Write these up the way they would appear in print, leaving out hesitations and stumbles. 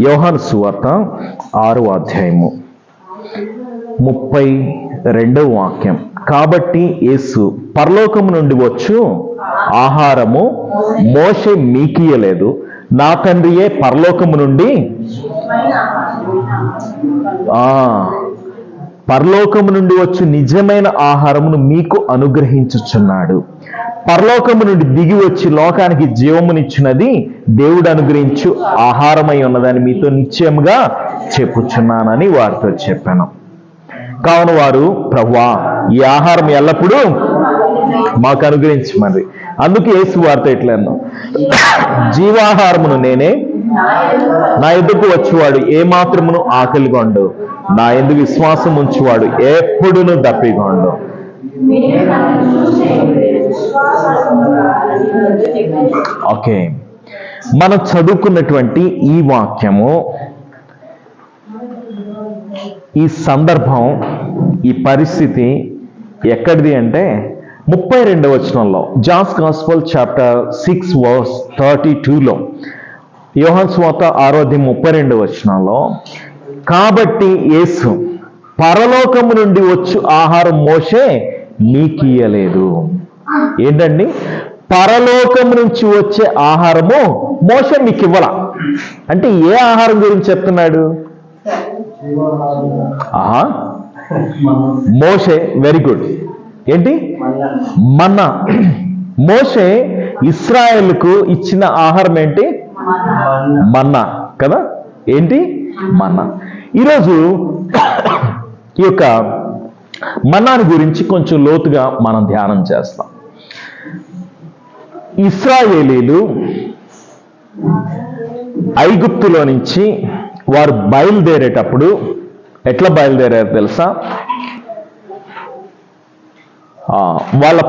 యోహాను సువార్త 6వ అధ్యాయము 32వ వాక్యం. కాబట్టి యేసు, పరలోకము నుండి వచ్చు ఆహారము మోషే మీకియ్యలేదు, నా తండ్రియే పరలోకము నుండి పరలోకము నుండి వచ్చు నిజమైన ఆహారమును మీకు అనుగ్రహించుచున్నాడు. పరలోకము నుండి దిగి వచ్చి లోకానికి జీవమునిచ్చినది దేవుడు అనుగ్రహించు ఆహారమై ఉన్నదని మీతో నిశ్చయముగా చెప్పుచున్నానని వారితో చెప్పాను. కావున వారు, ప్రభువా, ఈ ఆహారం ఎల్లప్పుడూ మాకు అనుగ్రహించమని. అందుకే యేసు వారితో ఇట్లా అన్నాం, జీవాహారమును నేనే, నా ఎదుకు వచ్చేవాడు ఏమాత్రమును ఆకలిగొండు, నా యందు విశ్వాసం ఉంచువాడు ఎప్పుడును దప్పిగొండు. ఓకే, మనం చదువుకున్నటువంటి ఈ వాక్యము, ఈ సందర్భం, ఈ పరిస్థితి ఎక్కడిది అంటే 32వ వచనంలో, జాన్స్ గాస్పెల్ చాప్టర్ 6 వర్స్ 32లో, యోహాను సువార్త 6వ అధ్యాయం 32వ వచనంలో, కాబట్టి యేసు, పరలోకము నుండి వచ్చు ఆహారం మోషే మీకియ్యలేదు. ఏంటండి? పరలోకము నుంచి వచ్చే ఆహారము మోషే మీకు ఇవ్వాల. అంటే ఏ ఆహారం గురించి చెప్తున్నాడు? మోషే, వెరీ గుడ్. ఏంటి? మన్నా. మోషే ఇశ్రాయేలుకు ఇచ్చిన ఆహారం ఏంటి? మన్నా కదా. ఏంటి? మన్నా. ఈరోజు ఈ యొక్క మన్నాని గురించి కొంచెం లోతుగా మనం ధ్యానం చేస్తాం. ఇశ్రాయేలీలు ఐగుప్తులో నుంచి వారు బయలుదేరేటప్పుడు ఎట్లా బయలుదేరారు తెలుసా? వాళ్ళ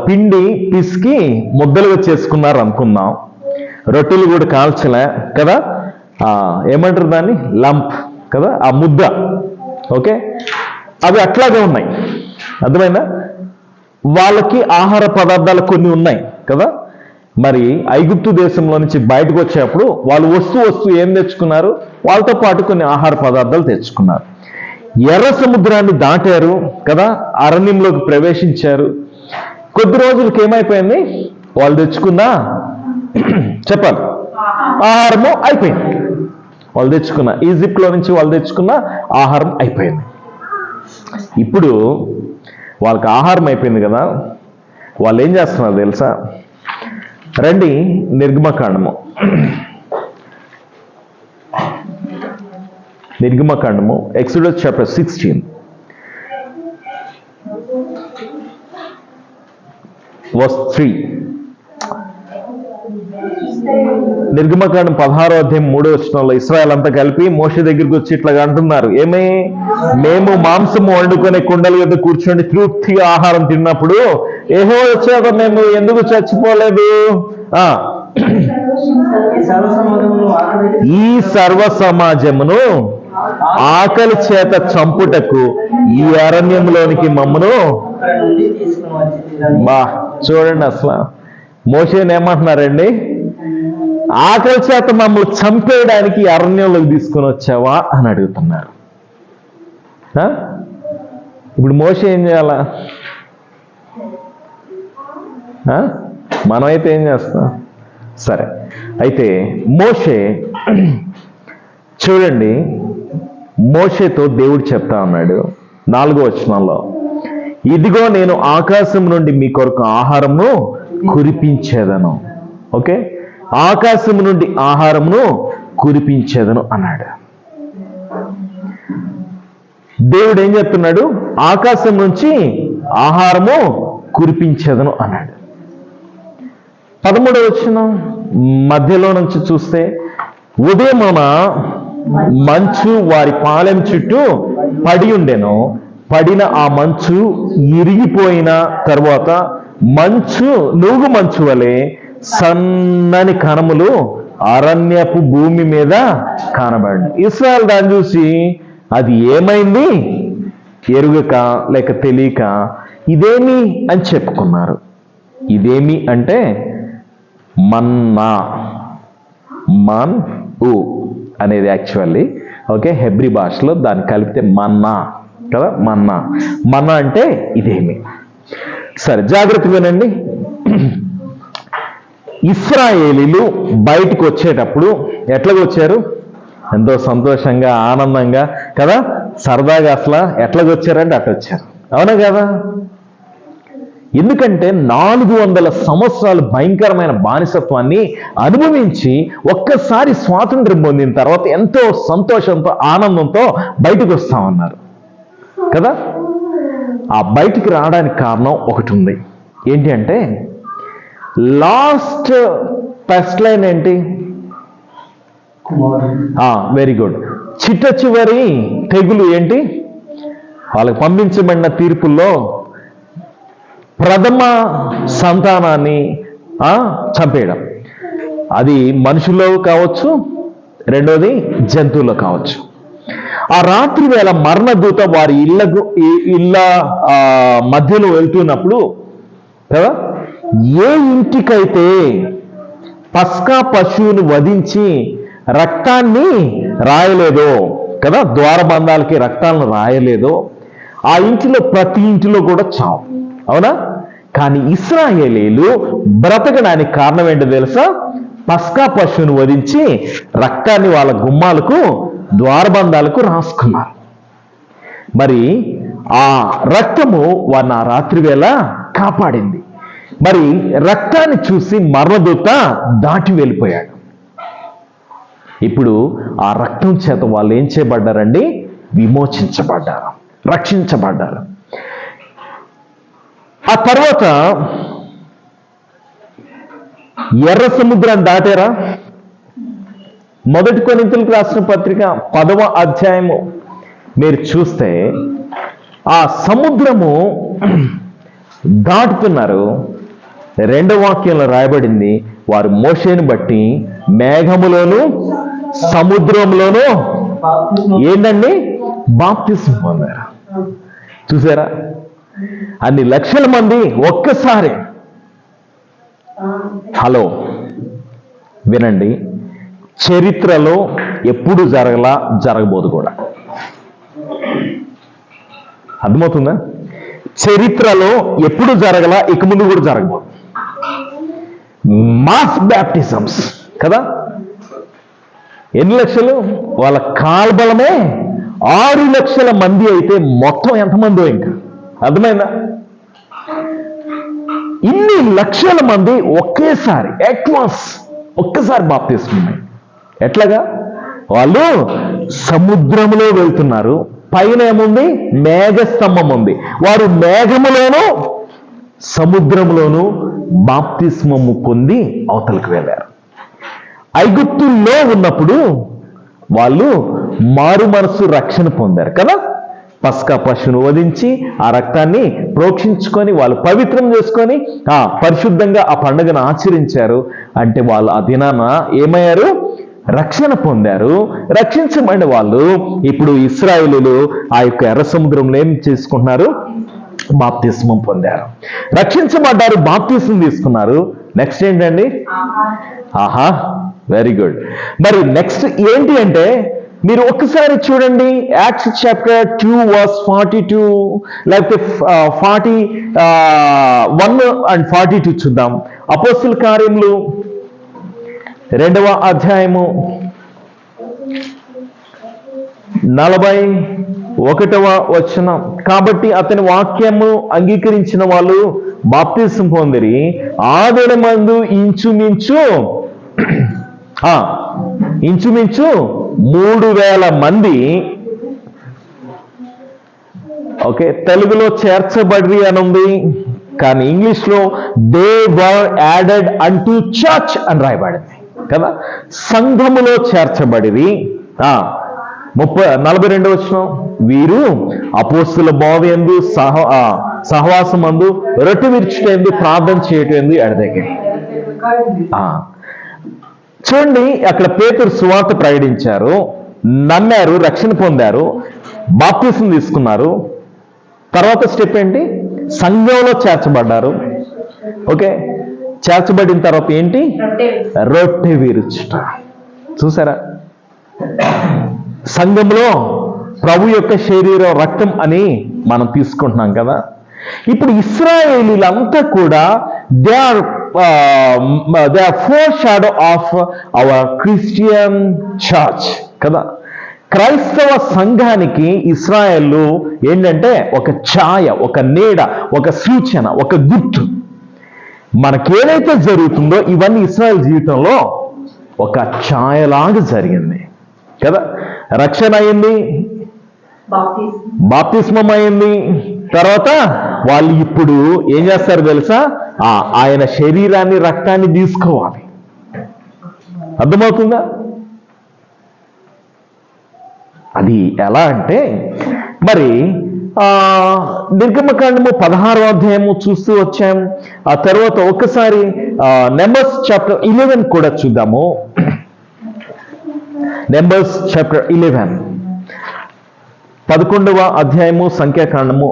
పిండి పిసికి ముద్దలుగా చేసుకున్నారు అనుకుందాం. రొట్టెలు కూడా కాల్చలే కదా, ఏమంటారు దాన్ని? లంప్ కదా, ఆ ముద్ద. ఓకే, అవి అట్లాగే ఉన్నాయి. అర్థమైందా? వాళ్ళకి ఆహార పదార్థాలు కొన్ని ఉన్నాయి కదా. మరి ఐగుప్తు దేశంలో నుంచి బయటకు వచ్చేటప్పుడు వాళ్ళు వస్తూ ఏం తెచ్చుకున్నారు? వాళ్ళతో పాటు కొన్ని ఆహార పదార్థాలు తెచ్చుకున్నారు. ఎర్ర సముద్రాన్ని దాటారు కదా, అరణ్యంలోకి ప్రవేశించారు. కొద్ది రోజులకి ఏమైపోయింది? వాళ్ళు తెచ్చుకున్న చెప్పాలి ఆహారము అయిపోయింది. వాళ్ళు తెచ్చుకున్న ఈజిప్ట్లో నుంచి వాళ్ళు తెచ్చుకున్న ఆహారం అయిపోయింది. ఇప్పుడు వాళ్ళకి ఆహారం అయిపోయింది కదా, వాళ్ళు ఏం చేస్తున్నారు తెలుసా? రండి, నిర్గమకాండము 'Exodus chapter 16 verse 3. నిర్గమకాండం 16వ అధ్యాయం 3వ వచనంలో ఇశ్రాయేల్ అంతా కలిపి మోషే దగ్గరికి వచ్చి ఇట్లాగా అంటున్నారు, ఏమే, మేము మాంసము వండుకునే కుండల మీద కూర్చొని తృప్తిగా ఆహారం తిన్నప్పుడు యెహోవా చేత మేము ఎందుకు చచ్చిపోలేదు? ఈ సర్వ సమాజమును ఆకలి చేత చంపుటకు ఈ అరణ్యంలోనికి మమ్మను చూడండి. అసలు మోషేని ఏమంటున్నారండి? ఆకలి చేత మమ్మల్ని చంపేయడానికి అరణ్యంలోకి తీసుకొని వచ్చావా అని అడుగుతున్నారు. ఇప్పుడు మోషే ఏం చేయాలా? మనమైతే ఏం చేస్తాం? సరే, అయితే మోషే చూడండి, మోషేతో దేవుడు చెప్తా ఉన్నాడు 4వ వచనంలో, ఇదిగో నేను ఆకాశం నుండి మీ కొరకు ఆహారమును కురిపించేదను. ఓకే, ఆకాశం నుండి ఆహారమును కురిపించేదను అన్నాడు. దేవుడు ఏం చెప్తున్నాడు? ఆకాశం నుంచి ఆహారము కురిపించేదను అన్నాడు. 13వ వచనం మధ్యలో నుంచి చూస్తే, ఉదయమున మంచు వారి పాలెం చుట్టూ పడి ఉండెను, పడిన ఆ మంచు ఇరిగిపోయిన తర్వాత నూగు మంచు వలె సన్నని కణములు అరణ్యపు భూమి మీద కనబడి, ఇశ్రాయేలు దాన్ని చూసి అది ఏమైంది ఎరుగక లేక తెలియక ఇదేమి అని చెప్పుకున్నారు. ఇదేమి అంటే మన్నా, మన్ ఉ అనేది యాక్చువల్లీ ఓకే హెబ్రీ భాషలో దాన్ని కలిపితే మన్నా కదా. మన్నా, మన్నా అంటే ఇదేమి. సరే జాగ్రత్తగా వినండి. ఇశ్రాయేలీలు బయటకు వచ్చేటప్పుడు ఎట్లాగ వచ్చారు? ఎంతో సంతోషంగా ఆనందంగా కదా, సరదాగా అసలు ఎట్లాగ వచ్చారంటే అట్లా వచ్చారు, అవునా కదా? ఎందుకంటే 400 సంవత్సరాలు భయంకరమైన బానిసత్వాన్ని అనుభవించి ఒక్కసారి స్వాతంత్రం పొందిన తర్వాత ఎంతో సంతోషంతో ఆనందంతో బయటకు వస్తామన్నారు కదా. ఆ బయటికి రావడానికి కారణం ఒకటి ఉంది. ఏంటి అంటే లాస్ట్ ఫస్ట్ లైన్ ఏంటి? Very good. చిట్ట చివరి తెగులు ఏంటి? వాళ్ళకి పంపించబడిన తీర్పుల్లో ప్రథమ సంతానాన్ని చంపేయడం. అది మనుషుల్లో కావచ్చు, రెండోది జంతువుల్లో కావచ్చు. ఆ రాత్రి వేళ మరణదూత వారి ఇళ్ళ మధ్యలో వెళ్తున్నప్పుడు కదా, ఏ ఇంటికైతే పస్కా పశువును వధించి రక్తాన్ని రాయలేదో కదా, ద్వారబంధాలకి రక్తాలను రాయలేదో ఆ ఇంటిలో ప్రతి ఇంటిలో కూడా చావు, అవునా? కానీ ఇశ్రాయేలీలు బ్రతకడానికి కారణం ఏంటో తెలుసా? పస్కా పశువును వధించి రక్తాన్ని వాళ్ళ గుమ్మాలకు ద్వారబంధాలకు రాసుకున్నారు. మరి ఆ రక్తము వారిని ఆ రాత్రి వేళ కాపాడింది. మరి రక్తాన్ని చూసి మరణదూత దాటి వెళ్ళిపోయాడు. ఇప్పుడు ఆ రక్తం చేత వాళ్ళు ఏం చేయబడ్డారండి? విమోచించబడ్డారు, రక్షించబడ్డారు. ఆ తర్వాత ఎర్ర సముద్రాన్ని దాటారా? మొదటి కొరింథీయులకు రాసిన పత్రిక 10వ అధ్యాయము మీరు చూస్తే ఆ సముద్రము దాటుతున్నారు. 2వ వాక్యంలో రాయబడింది, వారు మోషేను బట్టి మేఘములోను సముద్రంలోను ఏంటండి? బాప్తిస్మం పొందారు. చూసారా? అన్ని లక్షల మంది ఒక్కసారి. హలో వినండి, చరిత్రలో ఎప్పుడు జరగబోదు కూడా. అర్థమవుతుందా? చరిత్రలో ఎప్పుడు ఇక ముందు కూడా జరగబోదు. మాస్ బ్యాప్టిజమ్స్ కదా. ఎన్ని లక్షలు? వాళ్ళ కాల్బలమే 6 లక్షల మంది అయితే మొత్తం ఎంతమందో ఇంకా అర్థమైందా? ఇన్ని లక్షల మంది ఒకేసారి ఒక్కసారి బాప్తిస్మం. ఎట్లాగా? వాళ్ళు సముద్రంలో వెళ్తున్నారు, పైన ఏముంది? మేఘస్తంభం ఉంది. వారు మేఘములోను సముద్రంలోను బాప్తిస్మము పొంది అవతలకు వెళ్ళారు. ఐగుప్తుల్లో ఉన్నప్పుడు వాళ్ళు మారు మనసు రక్షణ పొందారు కదా. పస్కా పశువును వధించి ఆ రక్తాన్ని ప్రోక్షించుకొని వాళ్ళు పవిత్రం చేసుకొని పరిశుద్ధంగా ఆ పండుగను ఆచరించారు. అంటే వాళ్ళు ఆ దినాన ఏమయ్యారు? రక్షణ పొందారు. రక్షించబడిన వాళ్ళు ఇప్పుడు ఇశ్రాయేలీలు ఆ యొక్క ఎర్ర సముద్రంలో ఏం చేసుకుంటున్నారు? బాప్తిస్మం పొందారు, రక్షించబడ్డారు, బాప్తిస్మం తీసుకున్నారు. నెక్స్ట్ ఏంటండి? ఆహా, వెరీ గుడ్. మరి నెక్స్ట్ ఏంటి అంటే మీరు ఒక్కసారి చూడండి, యాక్ట్స్ చాప్టర్ 2 వర్స్ 42 లేకపోతే 41 and 42 చూద్దాం. అపోస్తలుల కార్యములు 2వ అధ్యాయము 41వ వచనం. కాబట్టి అతని వాక్యము అంగీకరించిన వాళ్ళు బాప్తిసం పొందిరి. ఆ దినమందు ఇంచుమించు 3,000 మంది ఓకే, తెలుగులో చేర్చబడి అని ఉంది, కానీ ఇంగ్లీష్లో they were added unto church అని రాయబడింది కదా. సంఘములో చేర్చబడివి. 42వ వచనం, వీరు అపోస్తుల బోధయందు సహవాసమందు రొట్టె విరుచుటందు ప్రార్థన చేయటందు ఎడదగిరి. చూడండి, అక్కడ పేతురు సువార్త ప్రకటించారు, నమ్మారు, రక్షణ పొందారు, బాప్తిసం తీసుకున్నారు. తర్వాత స్టెప్ ఏంటి? సంఘంలో చేర్చబడ్డారు. ఓకే, చేర్చబడిన తర్వాత ఏంటి? రొట్టె విరుచుట. చూసారా? సంఘంలో ప్రభు యొక్క శరీరం రక్తం అని మనం తీసుకుంటున్నాం కదా. ఇప్పుడు ఇశ్రాయేలీలంతా కూడా they are foreshadow of our Christian church కదా. క్రైస్తవ సంఘానికి ఇశ్రాయేలు ఏంటంటే ఒక ఛాయ, ఒక నీడ, ఒక సూచన, ఒక గుర్తు. మనకేదైతే జరుగుతుందో ఇవన్నీ ఇశ్రాయేల్ జీవితంలో ఒక ఛాయలాగా జరిగింది కదా. రక్షణ అయింది, బాప్తిస్మం అయింది, తర్వాత వాళ్ళు ఇప్పుడు ఏం చేస్తారు తెలుసా? ఆయన శరీరాన్ని, రక్తాన్ని తీసుకోవాలి. అర్థమవుతుందా? అది ఎలా అంటే మరి నిర్గమకాండము 16వ అధ్యాయము చూస్తూ వచ్చాం. ఆ తర్వాత ఒక్కసారి నెంబర్స్ చాప్టర్ 11 కూడా చూద్దాము. నెంబర్స్ చాప్టర్ 11 11వ అధ్యాయము సంఖ్యాకాండము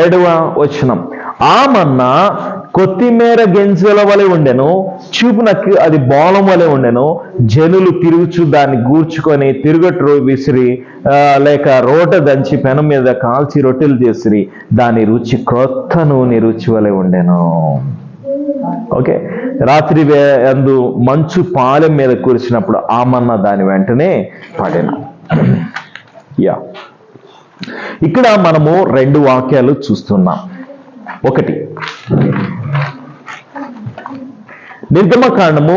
7వ వచనం. ఆ మన్నా కొత్తిమీర గింజల వలె ఉండెను, చూపునకు అది బోళం వలె ఉండెను. జనులు తిరుగుచు దాన్ని గూర్చుకొని తిరుగట్రు విసిరి లేక రోట దంచి పెనం మీద కాల్చి రొట్టెలు చేసిరి. దాని రుచి క్రొత్త నూనె రుచి వలె ఉండెను. ఓకే, రాత్రి అందు మంచు పాలెం మీద కురిసినప్పుడు ఆ మన్నా దాని వెంటనే పడెను. యా, ఇక్కడ మనము 2 వాక్యాలు చూస్తున్నాం. ఒకటి, నిర్గమకాండము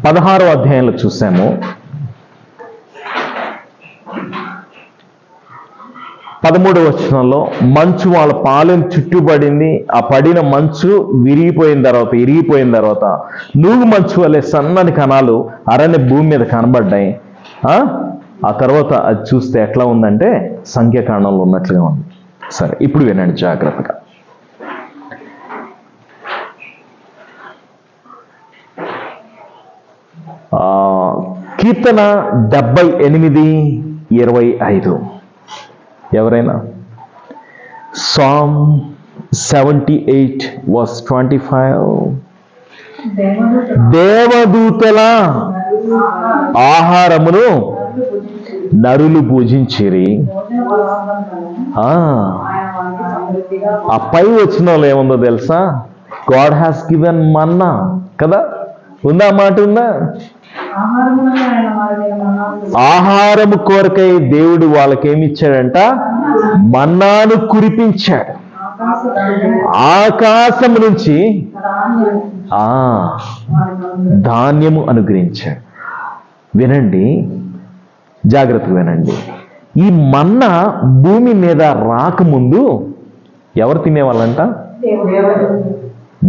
16వ అధ్యాయంలో చూసాము. 13వ వచనంలో మంచు వాళ్ళ పాలెం చుట్టుబడింది. ఆ పడిన మంచు ఇరిగిపోయిన తర్వాత నూగు మంచు వలె సన్నని కణాలు అరణ్య భూమి మీద కనబడ్డాయి. ఆ తర్వాత అది చూస్తే ఎట్లా ఉందంటే సంఖ్యాకాండంలో ఉన్నట్లుగా ఉంది. సరే, ఇప్పుడు వినండి జాగ్రత్తగా. కీర్తన 78:25. ఎవరైనా Psalm 78:25. దేవదూతల ఆహారమును నరులు భుజించిరి. ఆ పై వచనంలో ఏముందో తెలుసా? గాడ్ హ్యాస్ గివెన్ మన్నా కదా. ఉందా మాట? ఉందా? ఆహారము కొరకై దేవుడు వాళ్ళకేమిచ్చాడంట? మన్నాను కురిపించాడు. ఆకాశం నుంచి ధాన్యము అనుగ్రహించాడు. వినండి, జాగ్రత్తగా వినండి. ఈ మన్నా భూమి మీద రాకముందు ఎవరు తినేవాళ్ళంట?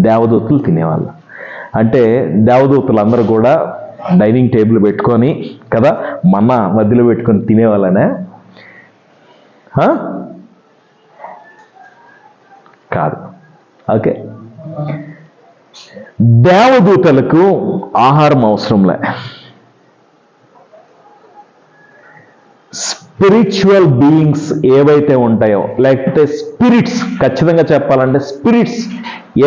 దేవదూతలు తినేవాళ్ళు. అంటే దేవదూతలు అందరూ కూడా డైనింగ్ టేబుల్ పెట్టుకొని కదా మన్నా మధ్యలో పెట్టుకొని తినేవాళ్ళనే? కాదు. ఓకే, దేవదూతలకు ఆహారం అవసరంలే. స్పిరిచువల్ బీయింగ్స్ ఏవైతే ఉంటాయో, లేకపోతే స్పిరిట్స్, ఖచ్చితంగా చెప్పాలంటే స్పిరిట్స్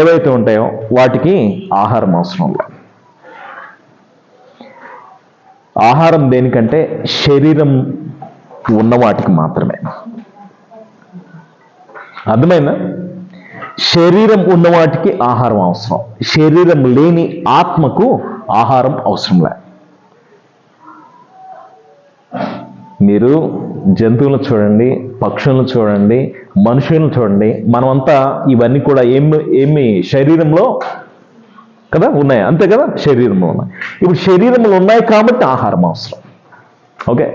ఏవైతే ఉంటాయో వాటికి ఆహారం అవసరంలే. ఆహారం దేనికంటే శరీరం ఉన్న వాటికి మాత్రమే. అర్థమైందా? శరీరం ఉన్న వాటికి ఆహారం అవసరం. శరీరం లేని ఆత్మకు ఆహారం అవసరంలే. మీరు జంతువులను చూడండి, పక్షులను చూడండి, మనుషులను చూడండి. మనమంతా ఇవన్నీ కూడా ఏమి శరీరంలో కదా ఉన్నాయి, అంతే కదా, శరీరంలో ఉన్నాయి. ఇప్పుడు శరీరంలో ఉన్నాయి కాబట్టి ఆహారం అవసరం. ఓకే,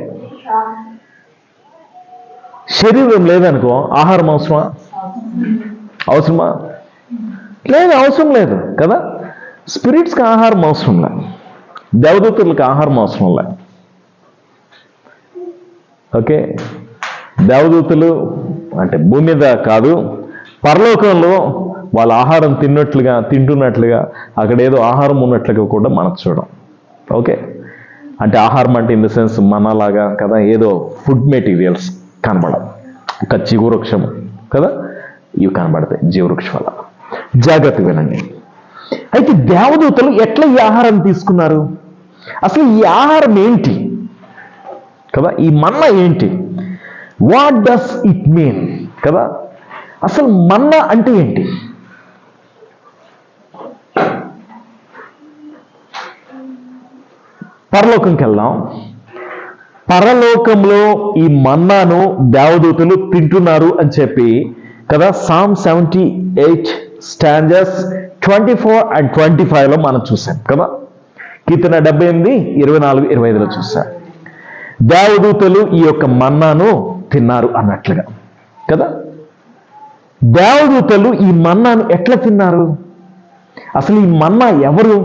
శరీరం లేదనుకో ఆహారం అవసరమా? లేదు, అవసరం లేదు కదా. స్పిరిట్స్కి ఆహారం అవసరం లేదు, దేవదూతలకు ఆహారం అవసరం లేదు. ఓకే, దేవదూతలు అంటే భూమి మీద కాదు, పరలోకంలో వాళ్ళ ఆహారం తింటున్నట్లుగా అక్కడ ఏదో ఆహారం ఉన్నట్లుగా కూడా మనం చూడం. ఓకే, అంటే ఆహారం అంటే ఇన్ ద సెన్స్ మనలాగా కదా ఏదో ఫుడ్ మెటీరియల్స్ కనబడం, ఒక చిగువృక్షము కదా, ఇవి కనబడతాయి జీవవృక్ష ఫలాలు. జాగ్రత్త వినండి. అయితే దేవదూతలు ఎట్లా ఈ ఆహారం తీసుకున్నారు? అసలు ఈ ఆహారం ఏంటి కదా? ఈ మన్నా ఏంటి? వాట్ డస్ ఇట్ మీన్ కదా? అసలు మన్నా అంటే ఏంటి? పరలోకంకి వెళ్దాం. పరలోకంలో ఈ మన్నాను దేవదూతలు తింటున్నారు అని చెప్పి కదా Psalm 78 స్టాంజర్స్ 24 and 25లో మనం చూసాం కదా. కీర్తన 78, 24, 25లో చూసాం. దేవదూతలు ఈ యొక్క మన్నాను తిన్నారు అన్నట్లుగా కదా. దేవదూతలు ఈ మన్నాను ఎట్లా తిన్నారు? అసలు ఈ మన్నా ఎవరు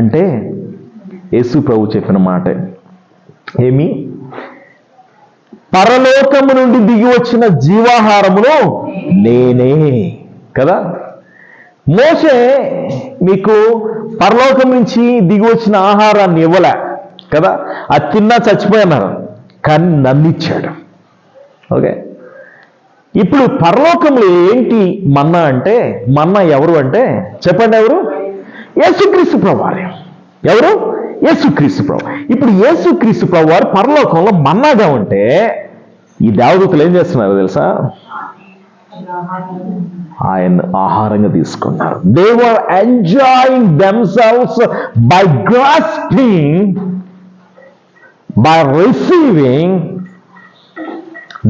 అంటే యేసు ప్రభు చెప్పిన మాట ఏమి? పరలోకము నుండి దిగి వచ్చిన జీవాహారమును నేనే కదా. మోషే మీకు పరలోకం నుంచి దిగి వచ్చిన ఆహారాన్ని ఇవ్వలే కదా. అది తిన్నా చచ్చిపోయినారు, కానీ నన్ను ఇచ్చాడు. ఓకే, ఇప్పుడు పరలోకంలో ఏంటి మన్నా అంటే? మన్నా ఎవరు అంటే చెప్పండి, ఎవరు? యేసుక్రీస్తు ప్రభువారు. ఎవరు? యేసుక్రీస్తు ప్రభు. ఇప్పుడు యేసుక్రీస్తు ప్రభు వారు పరలోకంలో మన్నాగా ఉంటే ఈ దేవదూతలు ఏం చేస్తున్నారు తెలుసా? ఆయన ఆహారంగా తీసుకున్నారు. They were enjoying themselves by grasping, by receiving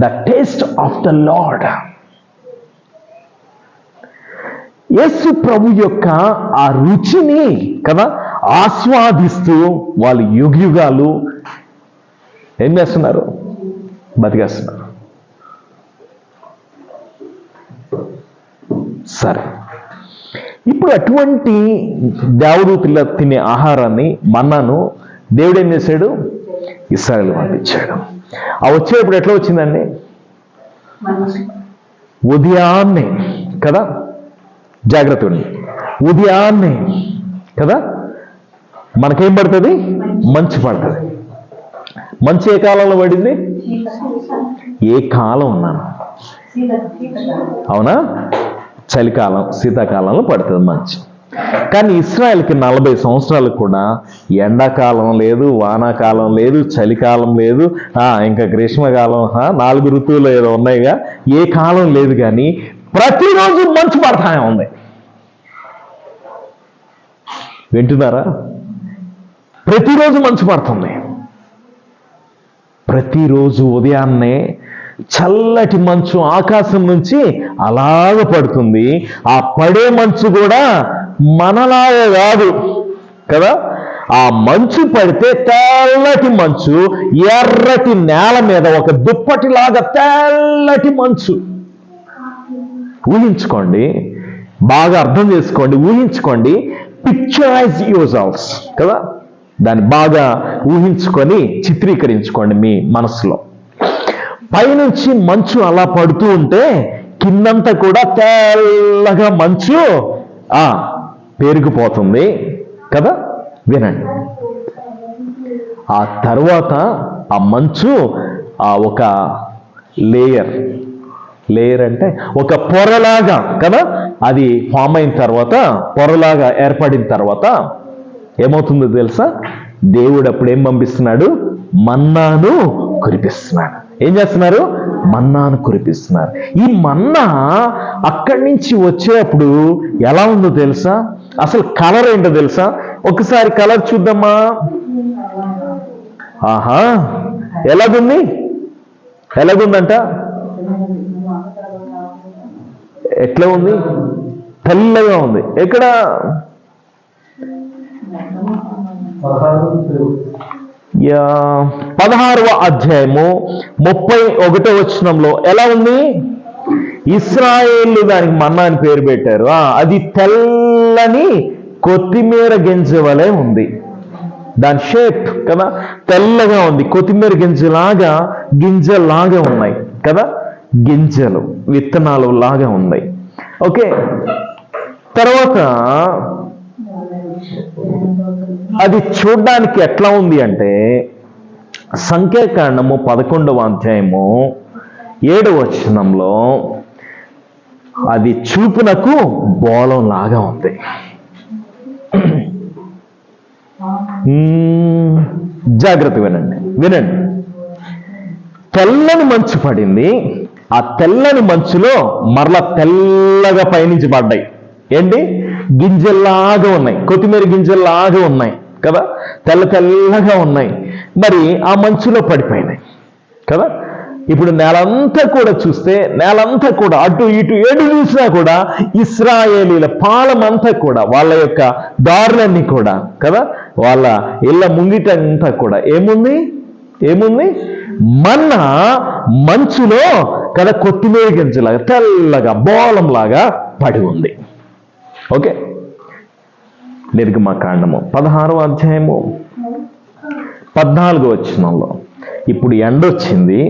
the taste of the Lord. Yesu ప్రభు యొక్క ఆ రుచిని కదా ఆస్వాదిస్తూ వాళ్ళు యుగాలు ఏం చేస్తున్నారు? బతికేస్తున్నారు. సరే, ఇప్పుడు అటువంటి దేవదూతలు తినే ఆహారాన్ని మన్నాను దేవుడు ఏం చేశాడు? ఇశ్రాయేలుకు పంపించాడు. ఆ వచ్చేటప్పుడు ఎట్లా వచ్చిందండి? ఉదయాన్నే కదా. జాగ్రత్త ఉంది. ఉదయాన్నే కదా మనకేం పడుతుంది? మంచు పడుతుంది. మంచు ఏ కాలంలో పడింది? ఏ కాలం ఉన్నాను? అవునా? చలికాలం, శీతాకాలంలో పడుతుంది మంచు. కానీ ఇశ్రాయేల్కి 40 సంవత్సరాలు కూడా ఎండాకాలం లేదు, వానాకాలం లేదు, చలికాలం లేదు, ఇంకా గ్రీష్మకాలం, 4 ఋతువులు ఏదో ఉన్నాయిగా, ఏ కాలం లేదు. కానీ ప్రతిరోజు మంచు పడతానే ఉంది. వింటున్నారా? ప్రతిరోజు మంచు పడుతుంది. ప్రతిరోజు ఉదయాన్నే చల్లటి మంచు ఆకాశం నుంచి అలాగ పడుతుంది. ఆ పడే మంచు కూడా మనలాగా కాదు కదా. ఆ మంచు పడితే తెల్లటి మంచు ఎర్రటి నేల మీద ఒక దుప్పటిలాగా తెల్లటి మంచు. ఊహించుకోండి, బాగా అర్థం చేసుకోండి, ఊహించుకోండి. పిక్చరైజ్ యువర్సెల్వ్స్ కదా. దాన్ని బాగా ఊహించుకొని చిత్రీకరించుకోండి మీ మనసులో. పైనుంచి మంచు అలా పడుతూ ఉంటే కిందంతా కూడా తెల్లగా మంచు పెరిగిపోతుంది కదా. వినండి, ఆ తర్వాత ఆ మంచు ఒక లేయర్ అంటే ఒక పొరలాగా కదా, అది ఫామ్ అయిన తర్వాత, పొరలాగా ఏర్పడిన తర్వాత ఏమవుతుందో తెలుసా? దేవుడు అప్పుడు ఏం పంపిస్తున్నాడు? మన్నాను కురిపిస్తున్నాడు. ఏం చేస్తున్నారు? మన్నాను కురిపిస్తున్నారు. ఈ మన్నా అక్కడి నుంచి వచ్చేటప్పుడు ఎలా ఉందో తెలుసా? అసలు కలర్ ఏంటో తెలుసా? ఒకసారి కలర్ చూద్దామా? ఆహా, ఎలాగుందంట? ఎట్లా ఉంది? తెల్లగా ఉంది. ఎక్కడ? 16వ అధ్యాయము 31వ వచనంలో ఎలా ఉంది? ఇశ్రాయేలు దానికి మన్నా అని పేరు పెట్టారు. అది తెల్లని కొత్తిమీర గింజ వలె ఉంది. దాని షేప్ కదా తెల్లగా ఉంది. కొత్తిమీర గింజలాగా ఉన్నాయి కదా. గింజలు, విత్తనాలు లాగా ఉన్నాయి. ఓకే, తర్వాత అది చూడ్డానికి ఎట్లా ఉంది అంటే సంఖ్యాకాండము 11వ అధ్యాయము 7వ వచనంలో అది చూపునకు బోళం లాగా ఉంది. జాగ్రత్త వినండి. తెల్లని మంచు పడింది. ఆ తెల్లని మంచులో మరలా తెల్లగా పైనుంచి పడ్డాయి. ఏంటి? గింజల్లాగా ఉన్నాయి, కొత్తిమీర గింజల్లాగా ఉన్నాయి కదా, తెల్లగా ఉన్నాయి. మరి ఆ మంచులో పడిపోయినాయి కదా. ఇప్పుడు నేలంతా కూడా చూస్తే, నేలంతా కూడా అటు ఇటు ఎటు చూసినా కూడా ఇశ్రాయేలీల పాలమంతా కూడా, వాళ్ళ యొక్క దారులన్నీ కూడా కదా, వాళ్ళ ఇళ్ళ ముంగిటంతా కూడా ఏముంది? మన్నా మంచులో కదా కొత్తిమీర గింజలాగా తెల్లగా బోళంలాగా పడి ఉంది. ఓకే, నిర్గమకాండము 16వ అధ్యాయము 14వ వచనంలో ఇప్పుడు ఎండొచ్చింది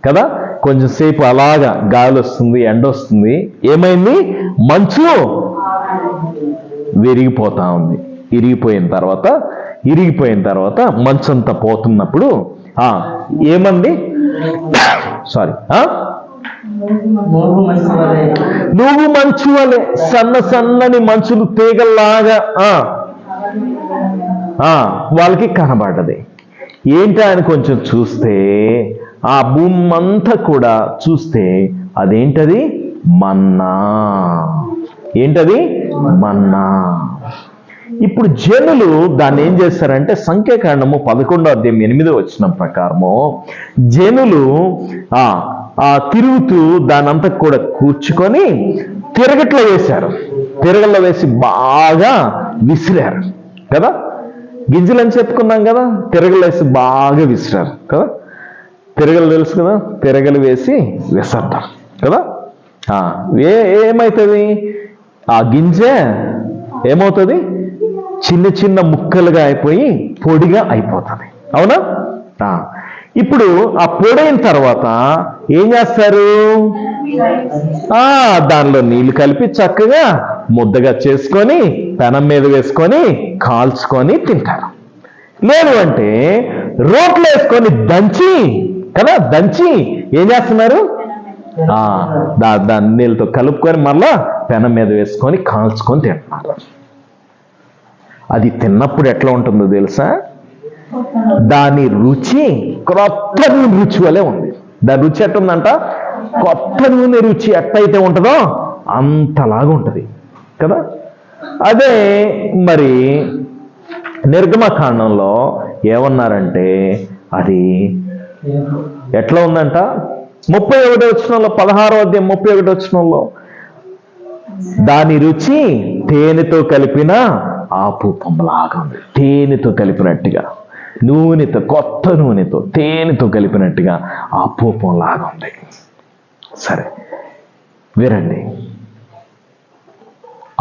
కదా, కొంచెం సేపు అలాగా గాలి వస్తుంది, ఎండ వస్తుంది. ఏమైంది? మంచు విరిగిపోతా ఉంది. ఇరిగిపోయిన తర్వాత మంచంతా పోతున్నప్పుడు ఏమంది? నువ్వు మంచు వలె సన్నని మంచులు తీగల్లాగా వాళ్ళకి కనబడ్డది. ఏంటి అని కొంచెం చూస్తే, ఆ భూమి అంతా కూడా చూస్తే అదేంటది? మన్నా. ఏంటది? మన్నా. ఇప్పుడు జనులు దాన్ని ఏం చేస్తారంటే, సంఖ్యాకాండము 11వ అధ్యాయం 8వ వచనం ప్రకారము జనులు తిరుగుతూ దానంతా కూడా కూర్చుకొని తిరగట్లో వేశారు. తిరగల్లో వేసి బాగా విసిరారు కదా. గింజలు అని చెప్పుకున్నాం కదా, తిరగలు వేసి బాగా విసిరారు కదా. తిరగలు తెలుసు కదా, తిరగలు వేసి విసరతారు కదా. ఏమవుతుంది? ఆ గింజ ఏమవుతుంది? చిన్న ముక్కలుగా అయిపోయి పొడిగా అయిపోతుంది. అవునా? ఇప్పుడు ఆ పొడైన తర్వాత ఏం చేస్తారు? దానిలో నీళ్లు కలిపి చక్కగా ముద్దగా చేసుకొని పెనం మీద వేసుకొని కాల్చుకొని తింటారు. లేదు అంటే రోట్లో వేసుకొని దంచి ఏం చేస్తున్నారు? దాన్ని నీళ్ళతో కలుపుకొని మళ్ళా పెనం మీద వేసుకొని కాల్చుకొని తింటున్నారు. అది తిన్నప్పుడు ఎట్లా ఉంటుందో తెలుసా? దాని రుచి క్రొత్త నూనె రుచి వలె ఉంది. దాని రుచి ఎట్టుందంట? కొత్త నూనె రుచి ఎట్టయితే ఉంటుందో అంతలాగా ఉంటుంది కదా. అదే మరి నిర్గమకాండంలో ఏమన్నారంటే, అది ఎట్లా ఉందంట? 31వ వచనంలో, 16వ అధ్యాయం 31వ వచనంలో, దాని రుచి తేనెతో కలిపిన ఆపుపంలాగా ఉంది. తేనెతో కలిపినట్టుగా, నూనెతో, కొత్త నూనెతో తేనెతో కలిపినట్టుగా ఆపుపంలాగా ఉంది. సరే వినండి.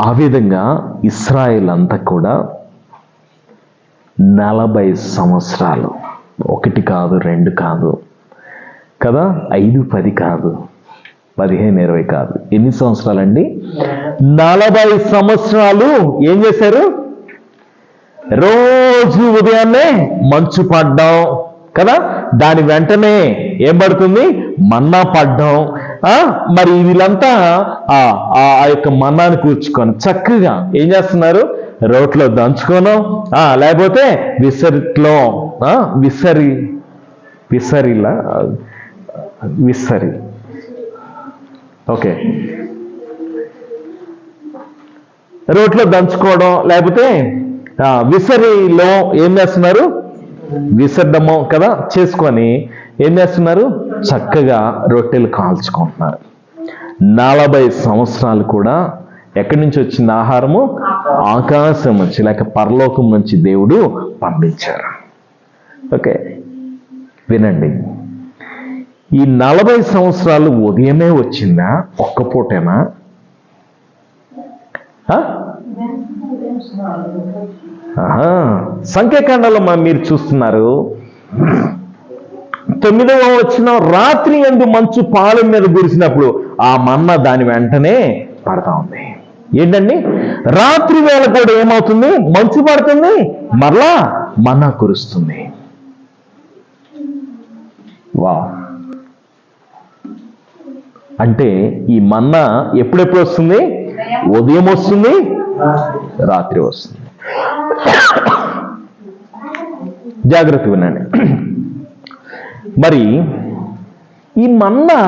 ఆ విధంగా ఇశ్రాయేల్ అంతా కూడా 40 సంవత్సరాలు, 1 కాదు 2 కాదు కదా, 5 10 కాదు, 15 20 కాదు, ఎన్ని సంవత్సరాలండి? 40 సంవత్సరాలు ఏం చేశారు? రోజు ఉదయాన్నే మంచు పడ్డం కదా, దాని వెంటనే ఏం పడుతుంది? మన్నా పడ్డం. మరి వీళ్ళంతా ఆ యొక్క మన్నాను కూర్చుకొని చక్కగా ఏం చేస్తున్నారు? రోట్లో దంచుకోను, లేకపోతే విసరి ఓకే, రోట్లో దంచుకోవడం, లేకపోతే విసరిలో ఏం చేస్తున్నారు? విసర్డము కదా చేసుకొని ఏం చేస్తున్నారు? చక్కగా రొట్టెలు కాల్చుకుంటున్నారు. 40 సంవత్సరాలు కూడా ఎక్కడి నుంచి వచ్చింది ఆహారము? ఆకాశం నుంచి, లేక పరలోకం నుంచి దేవుడు పంపించారు. ఓకే, వినండి. ఈ 40 సంవత్సరాలు ఉదయమే వచ్చిందా? ఒక్క పూటేనా? సంఖ్యాకాండంలో మీరు చూస్తున్నారు, 9వ వచనం, రాత్రి యందు మంచు పాలెం మీద కురిసినప్పుడు ఆ మన్న దాని వెంటనే పడతా ఉంది. ఏంటండి? రాత్రి వేళ కూడా ఏమవుతుంది? మంచు పడుతుంది, మరలా మన్నా కురుస్తుంది. వా అంటే ఈ మన్నా ఎప్పుడెప్పుడు వస్తుంది? ఉదయం వస్తుంది, రాత్రి వస్తుంది. జాగ్రత్త వినండి. మరి ఈ మన్నా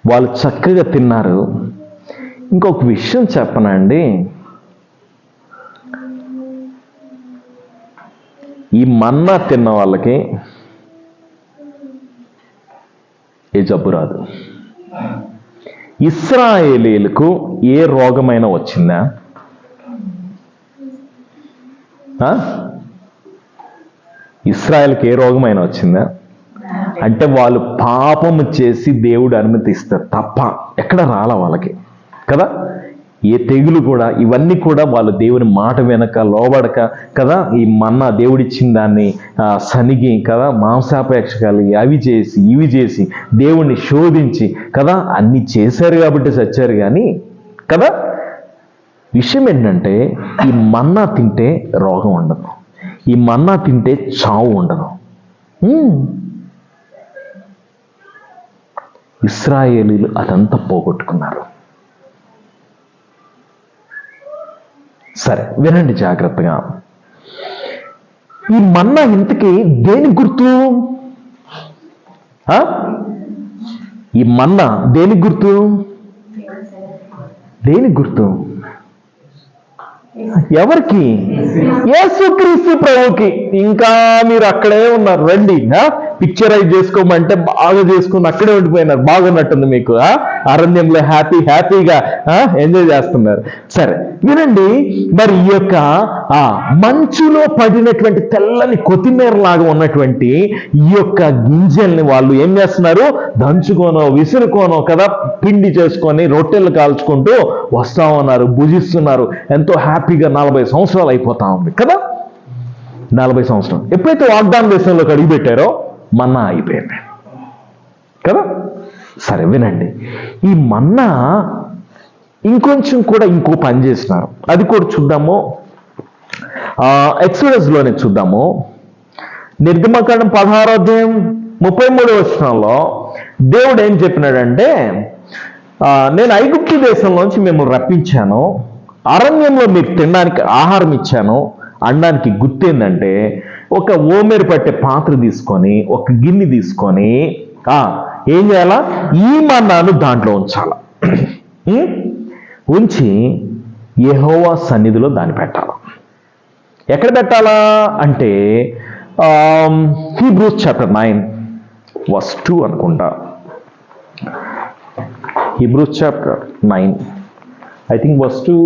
వాళ్ళు చక్కగా తిన్నారు. ఇంకొక విషయం చెప్పనండి, ఈ మన్నా తిన్న వాళ్ళకి ఏ జబ్బు రాదు. ఇశ్రాయేలీయులకు ఏ రోగమైనా వచ్చిందా? ఇశ్రాయేల్కి ఏ రోగమైనా వచ్చిందా? అంటే వాళ్ళు పాపము చేసి దేవుడు అనుమతిస్తారు తప్ప ఎక్కడ రాల వాళ్ళకి కదా. ఏ తెగులు కూడా, ఇవన్నీ కూడా వాళ్ళు దేవుని మాట వెనక లోబడక కదా, ఈ మన్నా దేవుడిచ్చిన దాన్ని సనిగి కదా, మాంసాపేక్ష కలిగి అవి చేసి ఇవి చేసి దేవుణ్ణి శోధించి కదా అన్ని చేశారు కాబట్టి చచ్చారు కానీ కదా. విషయం ఏంటంటే ఈ మన్నా తింటే రోగం ఉండదు, ఈ మన్నా తింటే చావు ఉండదు. ఇశ్రాయేలీయులు అదంతా పోగొట్టుకున్నారు. సరే వినండి జాగ్రత్తగా. ఈ మన్నా ఇంతకీ దేని గుర్తు? ఈ మన్నా దేని గుర్తు? దేని గుర్తు? ఎవరికి? యేసుక్రీస్తు ప్రభుకి. ఇంకా మీరు అక్కడే ఉన్నారు, రండి. పిక్చరైజ్ చేసుకోమంటే బాగా చేసుకుని అక్కడే ఉండిపోయినారు. బాగున్నట్టుంది మీకు. అరణ్యంలో హ్యాపీగా ఎంజాయ్ చేస్తున్నారు. సరే వినండి. మరి ఈ యొక్క మంచులో పడినటువంటి తెల్లని కొత్తిమీర లాగా ఉన్నటువంటి ఈ యొక్క గింజల్ని వాళ్ళు ఏం చేస్తున్నారు? దంచుకోనో విసురుకోనో కదా పిండి చేసుకొని రొట్టెలు కాల్చుకుంటూ వస్తా ఉన్నారు, భుజిస్తున్నారు. ఎంతో హ్యాపీగా 40 సంవత్సరాలు అయిపోతా ఉంది కదా. 40 సంవత్సరం ఎప్పుడైతే వాగ్దాన దేశంలోకి అడుగుపెట్టారో మన్నా అయిపోయింది కదా. సరే వినండి. ఈ మన్నా ఇంకొంచెం కూడా ఇంకో పని చేసినారు, అది కూడా చూద్దాము. ఎక్సోడస్లోనే చూద్దాము. నిర్గమకాండం 16వ అధ్యాయం 33వ వచనంలో దేవుడు ఏం చెప్పినాడంటే, నేను ఐగుప్తు దేశంలోంచి మిమ్మల్ని రప్పించాను, అరణ్యంలో మీకు తినడానికి ఆహారం ఇచ్చాను అనడానికి గుర్తేందంటే, ఒక ఓమెరు పట్టే పాత్ర తీసుకొని ఒక గిన్నె తీసుకొని ఏం చేయాలా? ఈ మన్నాను దాంట్లో ఉంచాల. ఉంచి యెహోవా సన్నిధిలో దాన్ని పెట్టాలి. ఎక్కడ పెట్టాలా అంటే హీబ్రూస్ చాప్టర్ 9:2 అనుకుంటా. Hebrews chapter 9 I think verse 2.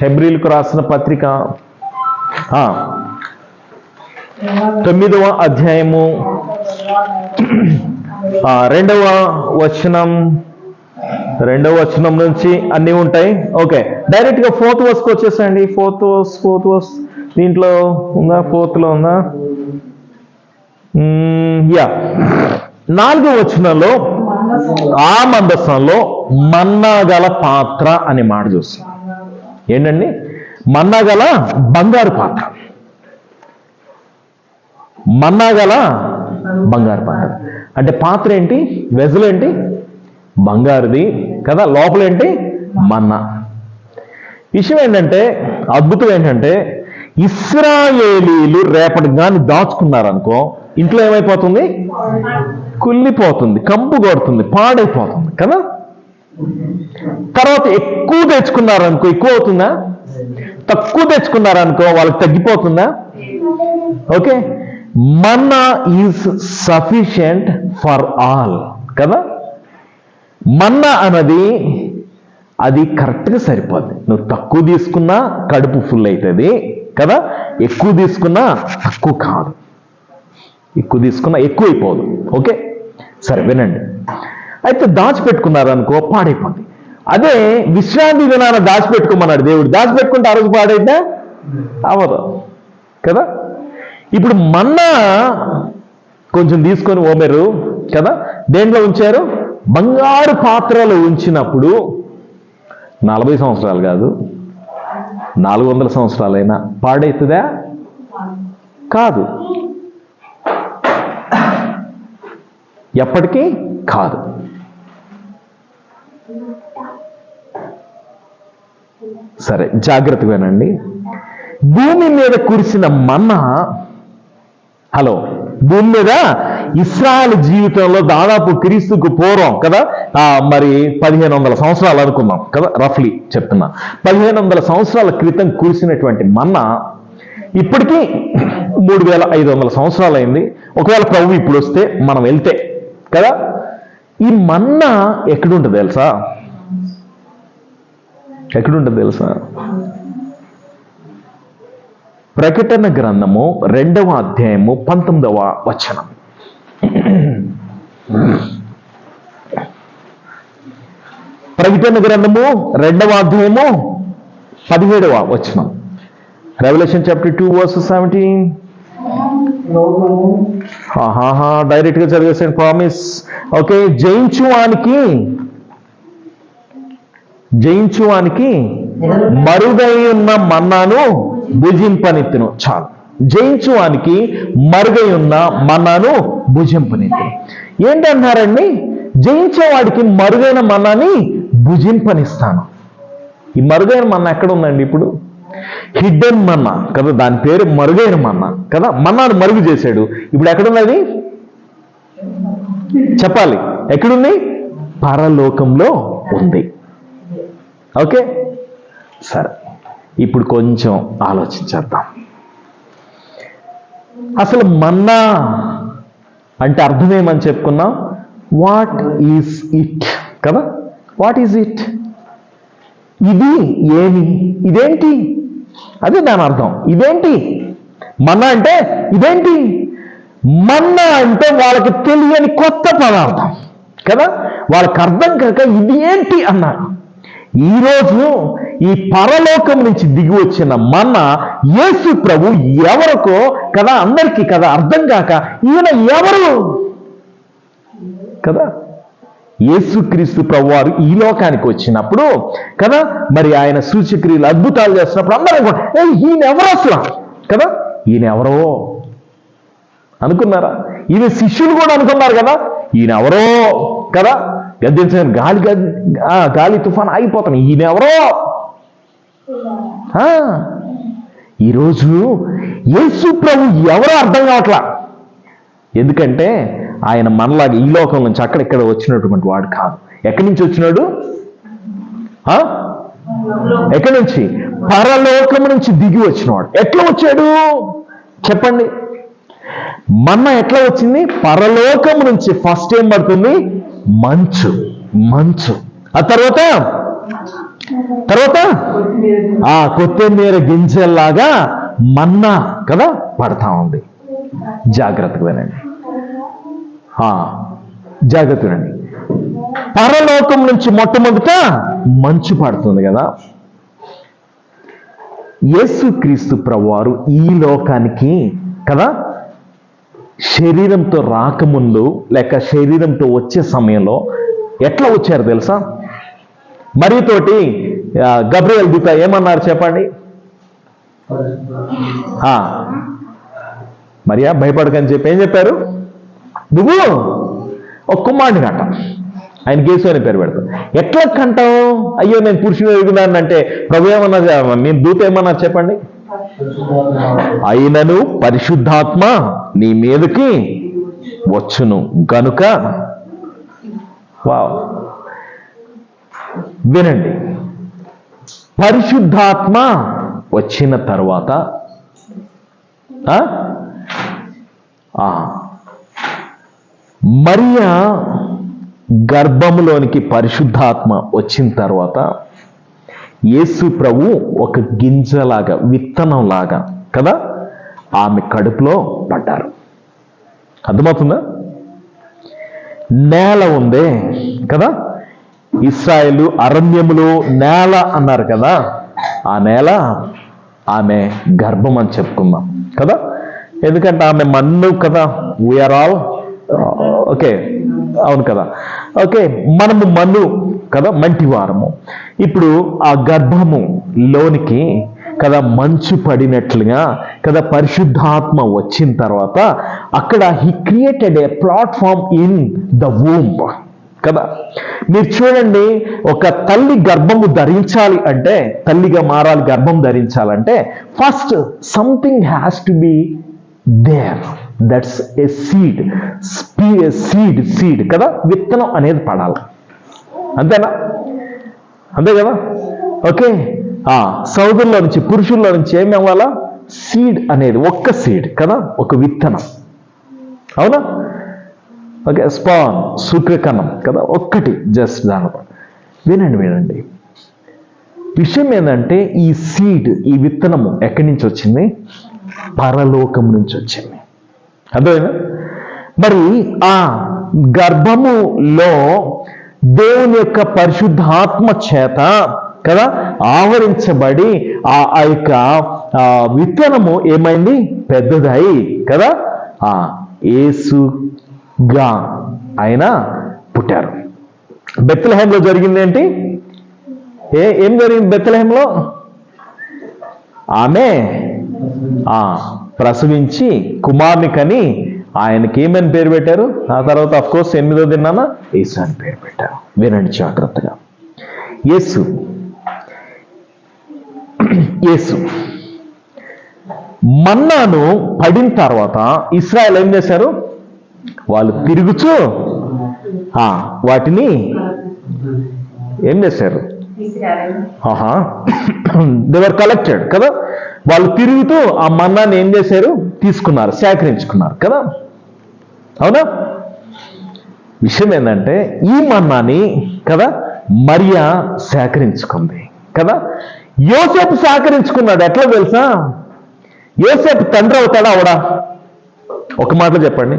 హెబ్రీలకు రాసిన పత్రిక 9వ అధ్యాయము 2వ వచనం నుంచి అన్నీ ఉంటాయి. ఓకే, డైరెక్ట్గా 4th వర్స్కి వచ్చేసండి. 4th వర్స్ దీంట్లో ఉందా? 4th లో ఉందా? 4వ వచనంలో ఆ మందసంలో మన్నా గల పాత్ర అనే మాట చూస్తాం. ఏంటండి? మన్నా గల బంగారు పాత్ర. మన్నా గల బంగారు పాత్ర అంటే పాత్ర ఏంటి? వెజల్ ఏంటి? బంగారుది కదా. లోపల ఏంటి? మన్నా. విషయం ఏంటంటే, అద్భుతం ఏంటంటే, ఇశ్రాయేలీలు రేపటి కానీ దాచుకున్నారనుకో ఇంట్లో ఏమైపోతుంది? కుళ్ళిపోతుంది, కంపు కొడుతుంది, పాడైపోతుంది కదా. తర్వాత ఎక్కువ తెచ్చుకున్నారనుకో ఎక్కువ అవుతుందా? తక్కువ తెచ్చుకున్నారనుకో వాళ్ళకి తగ్గిపోతుందా? Okay, manna is sufficient for all కదా. మన్నా అన్నది అది కరెక్ట్గా సరిపోద్ది. నువ్వు తక్కువ తీసుకున్నా కడుపు ఫుల్ అవుతుంది కదా, ఎక్కువ తీసుకున్నా తక్కువ కాదు, ఎక్కువ తీసుకున్నా ఎక్కువ అయిపోదు. ఓకే సరే వినండి. అయితే దాచిపెట్టుకున్నారనుకో పాడైపోద్ది. అదే విశ్రాంతి దినాన దాచిపెట్టుకోమన్నాడు దేవుడు. దాచిపెట్టుకుంటే ఆ రోజు పాడైద్దా? అవ్వదు కదా. ఇప్పుడు మన్నా కొంచెం తీసుకొని ఓమెరు కదా దేంట్లో ఉంచారు? బంగారు పాత్రలో ఉంచినప్పుడు 40 సంవత్సరాలు కాదు 400 సంవత్సరాలైనా పాడైతుందా? కాదు, ఎప్పటికీ కాదు. సరే, జాగ్రత్తగా వినండి. భూమి మీద కురిసిన మన్నా, హలో, భూమి మీద ఇశ్రాయేల్ జీవితంలో దాదాపు క్రీస్తుకు పూర్వం కదా, మరి 1500 సంవత్సరాలు అనుకుందాం కదా, రఫ్లీ చెప్తున్నా, 1500 సంవత్సరాల క్రితం కురిసినటువంటి మన్నా ఇప్పటికీ 3500 సంవత్సరాలు అయింది. ఒకవేళ ప్రభు ఇప్పుడు వస్తే, మనం వెళ్తే కదా, ఈ మన్నా ఎక్కడుంటుంది తెలుసా? ఎక్కడుంటుంది తెలుసా? ప్రకటన గ్రంథము 2వ అధ్యాయము 19వ వచనం. ప్రకటన గ్రంథము 2వ అధ్యాయము 17వ వచనం. Revelation chapter 2 verses 17. డైరెక్ట్ గా చదివేసాను, ప్రామిస్. ఓకే, జయించువానికి మరుగై ఉన్న మన్నాను భుజింపనెత్తును. చాలు, జయించువానికి మరుగై ఉన్న మన్నాను భుజింపనెత్తును. ఏంటన్నారండి? జయించేవాడికి మరుగైన మన్నాని భుజింపనిస్తాను. ఈ మరుగైన మన్నా ఎక్కడ ఉందండి? ఇప్పుడు హిడ్డెన్ మన్నా కదా, దాని పేరు మరుగైన మన్నా కదా. మన్నాను మరుగు చేశాడు. ఇప్పుడు ఎక్కడున్నది చెప్పాలి? ఎక్కడుంది? పరలోకంలో ఉంది. ఓకే, సరే, ఇప్పుడు కొంచెం ఆలోచించేద్దాం. అసలు మన్నా అంటే అర్థం ఏమని చెప్పుకున్నాం? వాట్ ఈజ్ ఇట్ కదా. What is it? ఇది ఏమి? ఇదేంటి? అదే దాని అర్థం. ఇదేంటి మన్నా అంటే? ఇదేంటి మన్నా అంటే? వాళ్ళకి తెలియని కొత్త పదార్థం కదా, వాళ్ళకి అర్థం కాక ఇది ఏంటి అన్నారు. ఈరోజు ఈ పరలోకం నుంచి దిగి వచ్చిన మన్నా యేసు ప్రభు ఎవరికో కదా, అందరికీ కదా అర్థం కాక ఈయన ఎవరు కదా. యేసుక్రీస్తు ప్రభు వారు ఈ లోకానికి వచ్చినప్పుడు కదా, మరి ఆయన సూచక్రియలు అద్భుతాలు చేస్తున్నప్పుడు అందరూ ఈయన ఎవరు అసలు కదా, ఈయన ఎవరో అనుకున్నారా? ఈయన శిష్యులు కూడా అనుకున్నారు కదా, ఈయన ఎవరో కదా, గద్దించని గాలి తుఫాన్ ఆగిపోతాను, ఈయన ఎవరో. ఈరోజు యేసు ప్రభు ఎవరో అర్థం కావట్లా. ఎందుకంటే ఆయన మనలాగా ఈ లోకం నుంచి అక్కడిక్కడ వచ్చినటువంటి వాడు కాదు. ఎక్కడి నుంచి వచ్చినాడు? ఎక్కడి నుంచి? పరలోకం నుంచి దిగి వచ్చినవాడు. ఎట్లా వచ్చాడు చెప్పండి? మన్నా ఎట్లా వచ్చింది? పరలోకం నుంచి. ఫస్ట్ ఏం పడుతుంది? మంచు. ఆ తర్వాత కొత్తిమీర గింజల్లాగా మన్నా కదా పడతా ఉంది. జాగ్రత్తగా వినండి. పరలోకం నుంచి మొట్టమొదట మంచు పడుతుంది కదా. యేసుక్రీస్తు ప్రభువారు ఈ లోకానికి కదా శరీరంతో రాకముందు లేక శరీరంతో వచ్చే సమయంలో ఎట్లా వచ్చారు తెలుసా? మరియతోటి గబ్రియల్ దూత ఏమన్నారు చెప్పండి? మరియా భయపడకని చెప్పి ఏం చెప్పారు? నువ్వు ఒక కుమారుని కంట, ఆయన యేసు అనే పేరు పెడతావు. ఎట్లా కంటావు? అయ్యో నేను పురుషుని ఎరుగున్నాను అంటే ప్రభు ఏమన్నా, మీ దూత ఏమన్నారు చెప్పండి? అయినను పరిశుద్ధాత్మ నీ మీదకి వచ్చును గనుక. వావ్, వినండి. పరిశుద్ధాత్మ వచ్చిన తర్వాత మరియా గర్భములోనికి పరిశుద్ధాత్మ వచ్చిన తర్వాత యేసు ప్రభు ఒక గింజలాగా, విత్తనంలాగా కదా ఆమె కడుపులో పడ్డారు. అర్థమవుతుందా? నేల ఉందే కదా, ఇశ్రాయేలు అరణ్యములో నేల అన్నారు కదా, ఆ నేల ఆమె గర్భం అని చెప్పుకుందాం కదా. ఎందుకంటే ఆమె మన్ను కదా, వీఆర్ ఆల్ ఓకే, అవును కదా. ఓకే, మనము మన్ను కదా, మంటివారము. ఇప్పుడు ఆ గర్భము లోనికి కదా మంచు పడినట్లుగా కదా పరిశుద్ధాత్మ వచ్చిన తర్వాత అక్కడ he created a platform in the womb కదా. మీరు చూడండి, ఒక తల్లి గర్భము ధరించాలి అంటే, తల్లిగా మారాలి, గర్భం ధరించాలంటే first something has to be there. That's a seed. Seed కదా, విత్తనం అనేది పడాలి. అంతేనా? అంతే కదా. ఓకే, సోదరుల నుంచి, పురుషుల్లో నుంచి ఏమి అవ్వాలా? సీడ్ అనేది, ఒక్క సీడ్ కదా, ఒక విత్తనం. అవునా? ఓకే, స్పాన్, శుక్రకణం కదా, ఒక్కటి, జస్ట్ దానిపై. వినండి, విషయం ఏంటంటే ఈ సీడ్, ఈ విత్తనము ఎక్కడి నుంచి వచ్చింది? పరలోకం నుంచి వచ్చింది. అర్థమైనా? మరి ఆ గర్భములో దేవుని యొక్క పరిశుద్ధాత్మ చేత కదా ఆవరించబడి ఆ యొక్క విత్తనము ఏమైంది? పెద్దదై కదా యేసుగా ఆయన పుట్టారు. బెత్లెహేంలో జరిగింది ఏంటి? ఏం జరిగింది బెత్లెహేంలో? ఆమె ప్రసవించి కుమారుని కని ఆయనకి ఏమని పేరు పెట్టారు? ఆ తర్వాత అఫ్ కోర్స్ 8వ దినాన యేసు అని పేరు పెట్టారు. వినండి జాగ్రత్తగా. యేసు మన్నాను పడిన తర్వాత ఇశ్రాయేలు ఏం చేశారు? వాళ్ళు తిరుగుచూ వాటిని ఏం చేశారు? దేవర్ కలెక్టెడ్ కదా. వాళ్ళు తిరుగుతూ ఆ మన్నాన్ని ఏం చేశారు? తీసుకున్నారు, సేకరించుకున్నారు కదా. అవునా? విషయం ఏంటంటే ఈ మన్నాని కదా మరియా సేకరించుకుంది కదా. యోసేపు సేకరించుకున్నాడు. ఎట్లా తెలుసా? యోసేపు తండ్రి అవుతాడా అవడా? ఒక మాటలో చెప్పండి.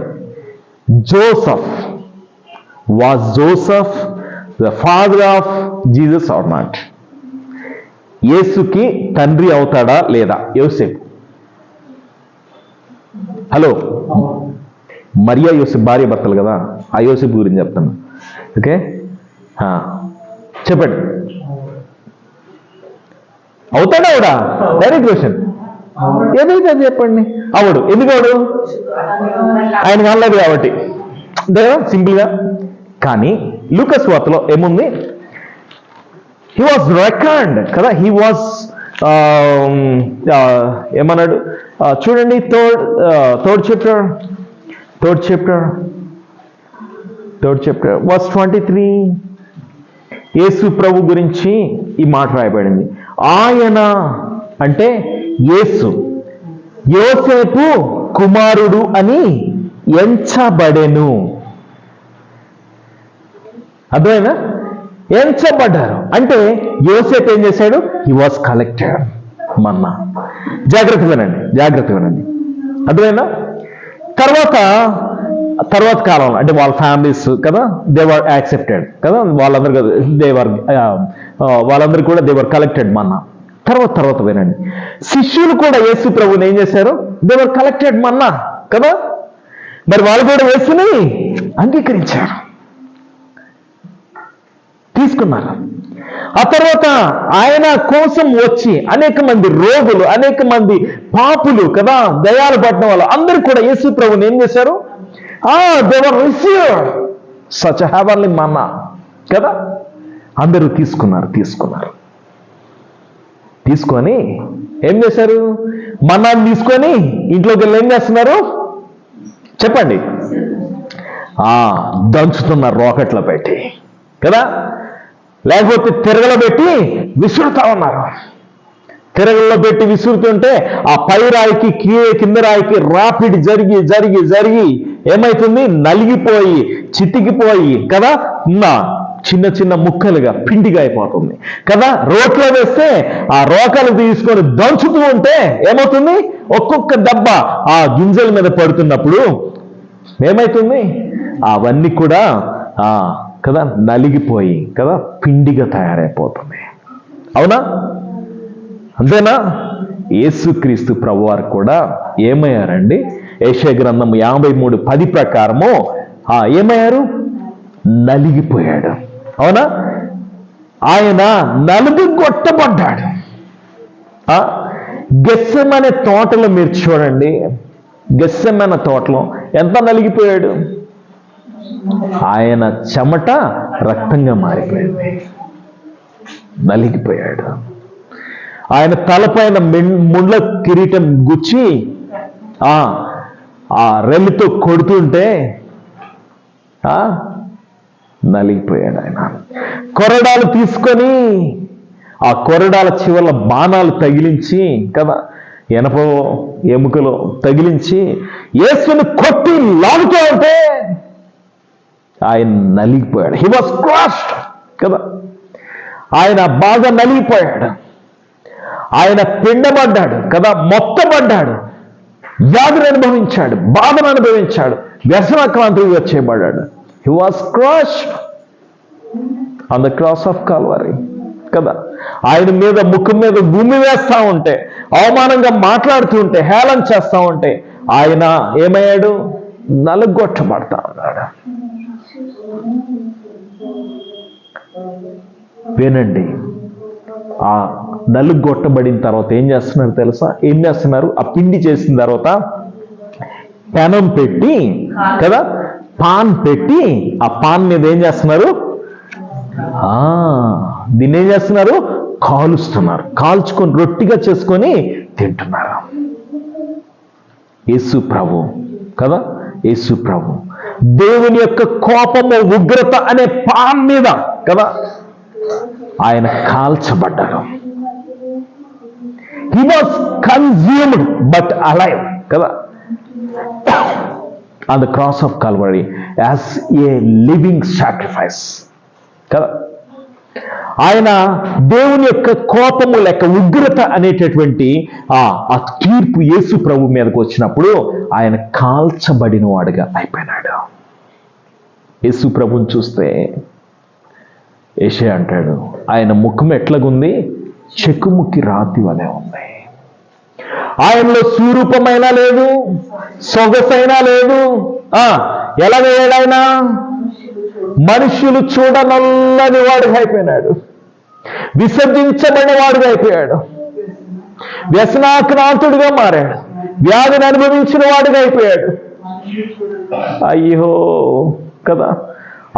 Was Joseph the father of Jesus or not? యేసుకి తండ్రి అవుతాడా లేదా యోసేపు? హలో, మరియా యోసేపు భార్య భర్తలు కదా. ఆ యోసేపు గురించి చెప్తాను. ఓకే, చెప్పండి. అవుతాడా అవడా? Direct question. ఏదైతే అది చెప్పండి. అవడు. ఎందుకు అవడు? ఆయన కాలేదు కాబట్టి. అంతేగా, సింపుల్గా. కానీ లూకాసు వార్తలో ఏముంది? హీ వాజ్ రికార్డ్ కదా. హీ వాజ్ ఏమన్నాడు చూడండి. Third chapter verse 23. యేసు ప్రభు గురించి ఈ మాట రాయబడింది. ఆయన అంటే యేసు యోసేపు కుమారుడు అని ఎంచబడెను. అర్థమైనా? ఎంచబడ్డారు అంటే యోసేపు ఏం చేశాడు? హీ వాజ్ కలెక్టెడ్ మన్నా. జాగ్రత్త వినండి. అర్థమైనా? తర్వాత కాలంలో అంటే వాళ్ళ ఫ్యామిలీస్ కదా, దేవర్ యాక్సెప్టెడ్ కదా, వాళ్ళందరూ కూడా దేవర్ కలెక్టెడ్ మన్నా. తర్వాత వినండి, శిష్యులు కూడా యేసు ప్రభుని ఏం చేశారు? దేవర్ కలెక్టెడ్ మన్నా కదా. మరి వాళ్ళు కూడా యేసుని అంగీకరించారు, తీసుకున్నారు. ఆ తర్వాత ఆయన కోసం వచ్చి అనేక మంది రోగులు, అనేక మంది పాపులు కదా, దయాలు పట్టిన వాళ్ళు అందరూ కూడా యేసు ప్రభుని ఏం చేశారు? they were received such a heavenly manna కదా. అందరూ తీసుకొని ఏం చేశారు? మన్నాన్ని తీసుకొని ఇంట్లోకి వెళ్ళి ఏం చేస్తున్నారు? చెప్పండి. దంచుతున్నారు రోకట్లో పెట్టి కదా, లేకపోతే తిరగలో పెట్టి విసురుతా ఉన్నారు. తిరగల్లో పెట్టి విసురుతుంటే ఆ పై రాయికి కింద రాయికి రాపిడి జరిగి ఏమైతుంది? నలిగిపోయి చితికిపోయి కదా, చిన్న ముక్కలుగా పిండిగా అయిపోతుంది కదా. రోట్లో వేస్తే ఆ రోకలు తీసుకొని దంచుతూ ఉంటే ఏమవుతుంది? ఒక్కొక్క దెబ్బ ఆ గింజల మీద పడుతున్నప్పుడు ఏమైతుంది? అవన్నీ కూడా కదా నలిగిపోయి కదా పిండిగా తయారైపోతుంది. అవునా? అంతేనా? యేసుక్రీస్తు ప్రభువారు కూడా ఏమయ్యారండి? యెషయా గ్రంథం 53:10 ప్రకారము ఏమయ్యారు? నలిగిపోయాడు. అవునా? ఆయన నలుగుగొట్టబడ్డాడు. గెత్సెమనే తోటలో మీరు చూడండి, గెత్సెమనే తోటలో ఎంత నలిగిపోయాడు? ఆయన చెమట రక్తంగా మారిపోయింది, నలిగిపోయాడు. ఆయన తలపైన ముండ్ల కిరీటం గుచ్చి ఆ రెల్లితో కొడుతుంటే నలిగిపోయాడు. ఆయన కొరడాలు తీసుకొని ఆ కొరడాల చివర బాణాలు తగిలించి కదా, ఎనప ఎముకలో తగిలించి యేసుని కొట్టి లాగుతూ ఉంటే ఆయన నలిగిపోయాడు. హీ వాజ్ క్రష్డ్ కదా, ఆయన బాగా నలిగిపోయాడు. ఆయన పిండబడ్డాడు కదా, మొత్తబడ్డాడు, వ్యాధిని అనుభవించాడు, బాధను అనుభవించాడు, వ్యసనాక్రాంతిగా చేయబడ్డాడు. He was crushed on the cross of Calvary కదా. ఆయన మీద ముఖం మీద భూమి వేస్తా ఉంటే, అవమానంగా మాట్లాడుతూ ఉంటే, హేళన చేస్తా ఉంటే ఆయన ఏమయ్యాడు? నలుగొట్టబడతా ఉన్నాడు. వినండి, ఆ నలుగొట్టబడిన తర్వాత ఏం చేస్తున్నారు తెలుసా? ఏం చేస్తున్నారు? ఆ పిండి చేసిన తర్వాత పెనం పెట్టి కదా, పాన్ పెట్టి ఆ పాన్ మీద ఏం చేస్తున్నారు? దీన్ని ఏం చేస్తున్నారు? కాలుస్తున్నారు. కాల్చుకొని రొట్టిగా చేసుకొని తింటున్నారు. యేసు ప్రభు కదా, యేసు ప్రభు దేవుని యొక్క కోపము, ఉగ్రత అనే పాన్ మీద కదా ఆయన కాల్చబడ్డారు. He was consumed but alive కదా, on the cross of Calvary as a living sacrifice కదా. ఆయన దేవుని యొక్క కోపము లేక ఉగ్రత అనేటటువంటి ఆ తీర్పు యేసు ప్రభు మీదకి వచ్చినప్పుడు ఆయన కాల్చబడిన వాడుగా అయిపోయినాడు. యేసు ప్రభుని చూస్తే యెషయా అంటాడు, ఆయన ముఖం ఎట్లాగుంది? చెక్కుముక్కి రాతి వలె ఉంది. ఆయనలో స్వరూపమైనా లేదు, సొగసైనా లేదు. ఎలా వేయాడైనా? మనుషులు చూడనల్లని వాడుగా అయిపోయినాడు, విసర్జించబడిన వాడుగా అయిపోయాడు, వ్యసనాక్రాంతుడిగా మారాడు, వ్యాధిని అనుభవించిన వాడుగా అయిపోయాడు. అయ్యో కదా,